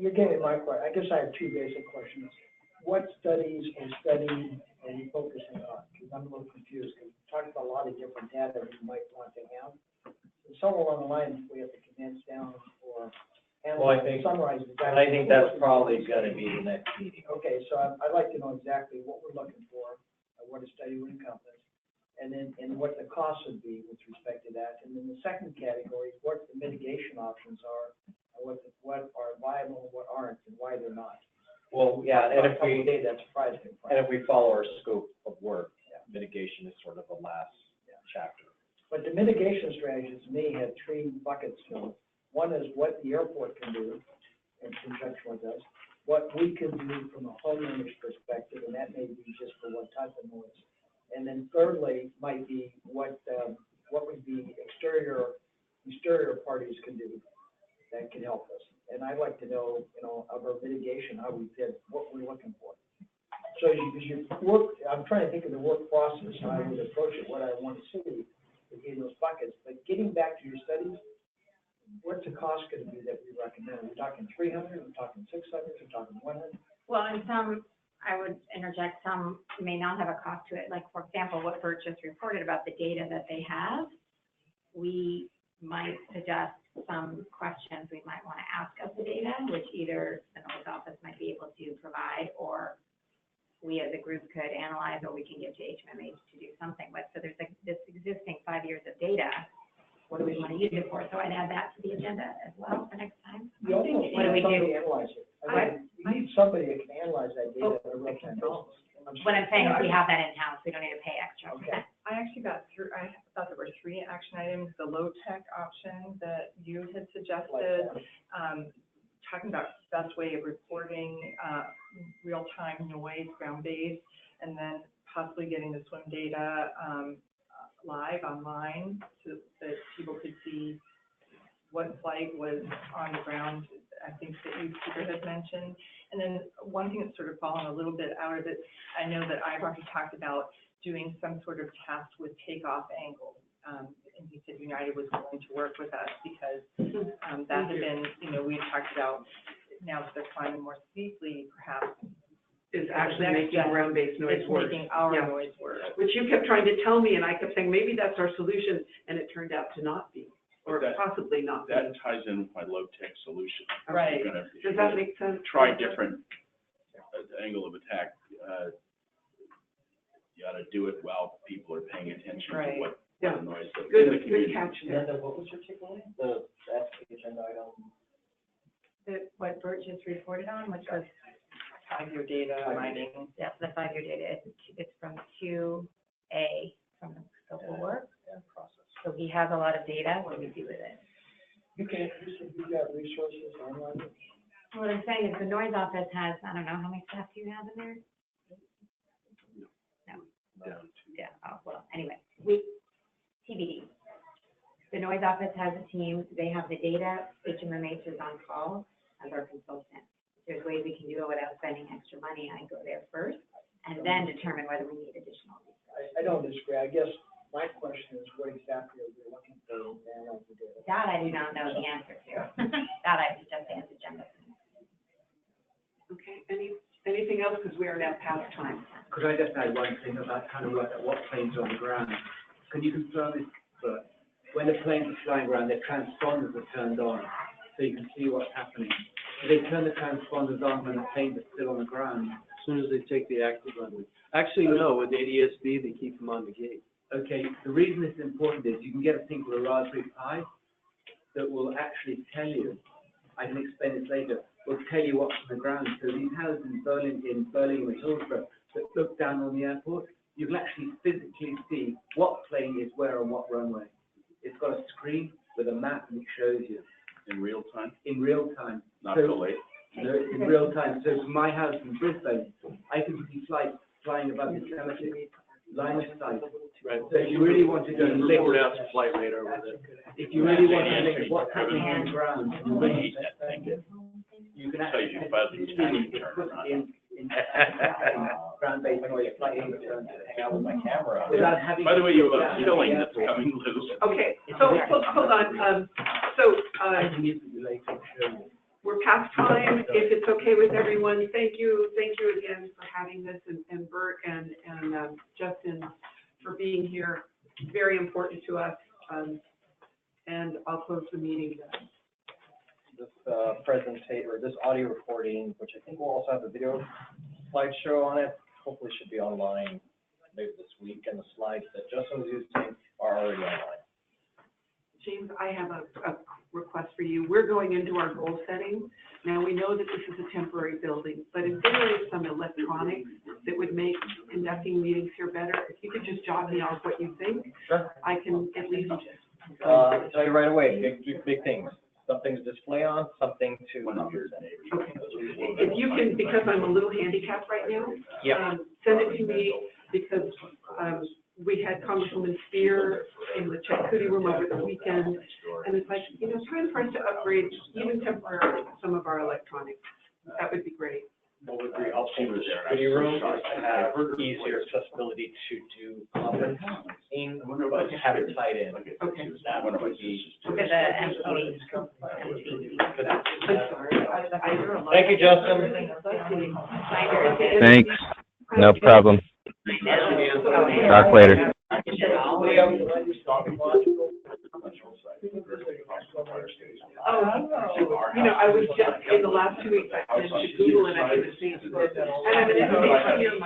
You're getting my question. I guess I have 2 basic questions. What studies or study are you focusing on? Because I'm a little confused, because we talked about a lot of different data you might want to have. And somewhere along the line, we have to condense down or analyze, summarize. I think that's probably gonna be the next meeting. Okay, so I'd like to know exactly what we're looking for, what a study would encompass, and then, and what the cost would be with respect to that. And then the second category is what the mitigation options are, and what are viable and what aren't, and why they're not. Well, yeah, and if we, That's Friday. and if we follow our scope of work, mitigation is sort of the last chapter. But the mitigation strategies, to me, have 3 buckets to them. One is what the airport can do in conjunction with us, what we can do from a homeowner's perspective, and that may be just for what type of noise. And then thirdly, might be what would be exterior parties can do that can help us. And I'd like to know, of our mitigation, how we did, what we're looking for. So you work, I'm trying to think of the work process, how I would approach it, what I want to see in those buckets. But getting back to your studies, what's the cost going to be that we recommend? Are we talking 300? Are we talking 600? Are we talking 100? Well, and some, I would interject, some may not have a cost to it. Like, for example, what Bert just reported about the data that they have, we might suggest some questions we might want to ask of the data, which either the noise office might be able to provide, or we as a group could analyze, or we can give to HMMH to do something with. So there's this existing 5 years of data. What do we want to use it for? So I'd add that to the agenda as well for next time. You almost What do we need somebody do? to analyze it. What? You need somebody that can analyze that data on a real-time basis. What I'm saying is we have that in-house. We don't need to pay extra. Okay. I actually got through, I thought there were 3 action items, the low-tech option that you had suggested, talking about best way of reporting real-time noise, ground-based, and then possibly getting the swim data live online so that people could see what flight was on the ground, I think that you, Peter, had mentioned. And then one thing that's sort of fallen a little bit out of it, I know that I've already talked about doing some sort of test with takeoff angles. And he said United was willing to work with us because that had been, we had talked about now that they're climbing more steeply, perhaps. Is actually making ground-based noise work. It's making our noise work. Which you kept trying to tell me, and I kept saying, maybe that's our solution, and it turned out to not be, or possibly not be. That ties in with my low-tech solution. Right. If you're gonna- Does that make sense? Try different angle of attack. You gotta do it while people are paying attention to what the noise is. Good catch. Linda, what was your takeaway? That's the agenda item. What Bert just reported on, which was 5-year data mining. yeah, the 5-year data. It's from 2A, from the scope of work. And process. So he has a lot of data. What do we do with it? You got resources online? What I'm saying is the noise office has, I don't know, how many staff do you have in there? No. Yeah, oh, well, anyway, TBD. The noise office has a team, they have the data, HMMH is on call as our consultant. There's ways we can do it without spending extra money, I go there first, and then determine whether we need additional resources. I don't disagree. I guess my question is what exactly are we looking for to analyze the data? That I do not know the answer to. That I suggest as agenda. Okay, anything else, because we are now past time. Could I just add one thing about trying to work out what planes are on the ground? Can you confirm this first? When the planes are flying around, their transponders are turned on, so you can see what's happening. Do they turn the transponders on when the planes are still on the ground? As soon as they take the active runway. Actually, no, with ADS-B, they keep them on the gate. Okay, the reason this is important is you can get a thing called a Raspberry Pi that will actually tell you, I can explain this later, will tell you what's on the ground. So these houses in Berlin and Hillsborough that look down on the airport, you can actually physically see what plane is where on what runway. It's got a screen with a map and it shows you. In real time? In real time. Not So- till late? No, it's in real time. So from my house in Brisbane, I can see flights flying above the cemetery, line of sight. Right. So if you really want to go and They look, forward out some flight radar with it. if you really want to look at what's happening on the ground, you can Tells actually you fuzzy, see tiny, it turn on. in ground-based noise, flight hang out with my camera. without having. By the way, you have a killing that's coming loose. Okay, so, hold on, I can use it later to show you. we're past time, if it's okay with everyone, thank you again for having this, and Bert and Justin for being here, very important to us, and I'll close the meeting. This this audio recording, which I think will also have a video slideshow on it, hopefully should be online maybe this week, and the slides that Justin was using are already online. James, I have a request for you. We're going into our goal setting. Now, we know that this is a temporary building, but if there is some electronics that would make conducting meetings here better, if you could just jot me off what you think, I can at least. Tell you right away, big things. Some things to display on, something to. Okay. If you can, because I'm a little handicapped right now. Yeah. Send it to me, because, we had Congresswoman Spear in the Chetcootie room over the weekend, and it's like, time for us to upgrade, even temporarily, some of our electronics. That would be great. What would be helpful with the committee room is to have easier accessibility to do conferencing, but to have it tied in. Okay. That would be. For the employees. I'm sorry. Thank you, Justin. Thanks. No problem. Talk later. Oh, I was just, in the last 2 weeks, I went to Google and I did the same. And I'm an education here,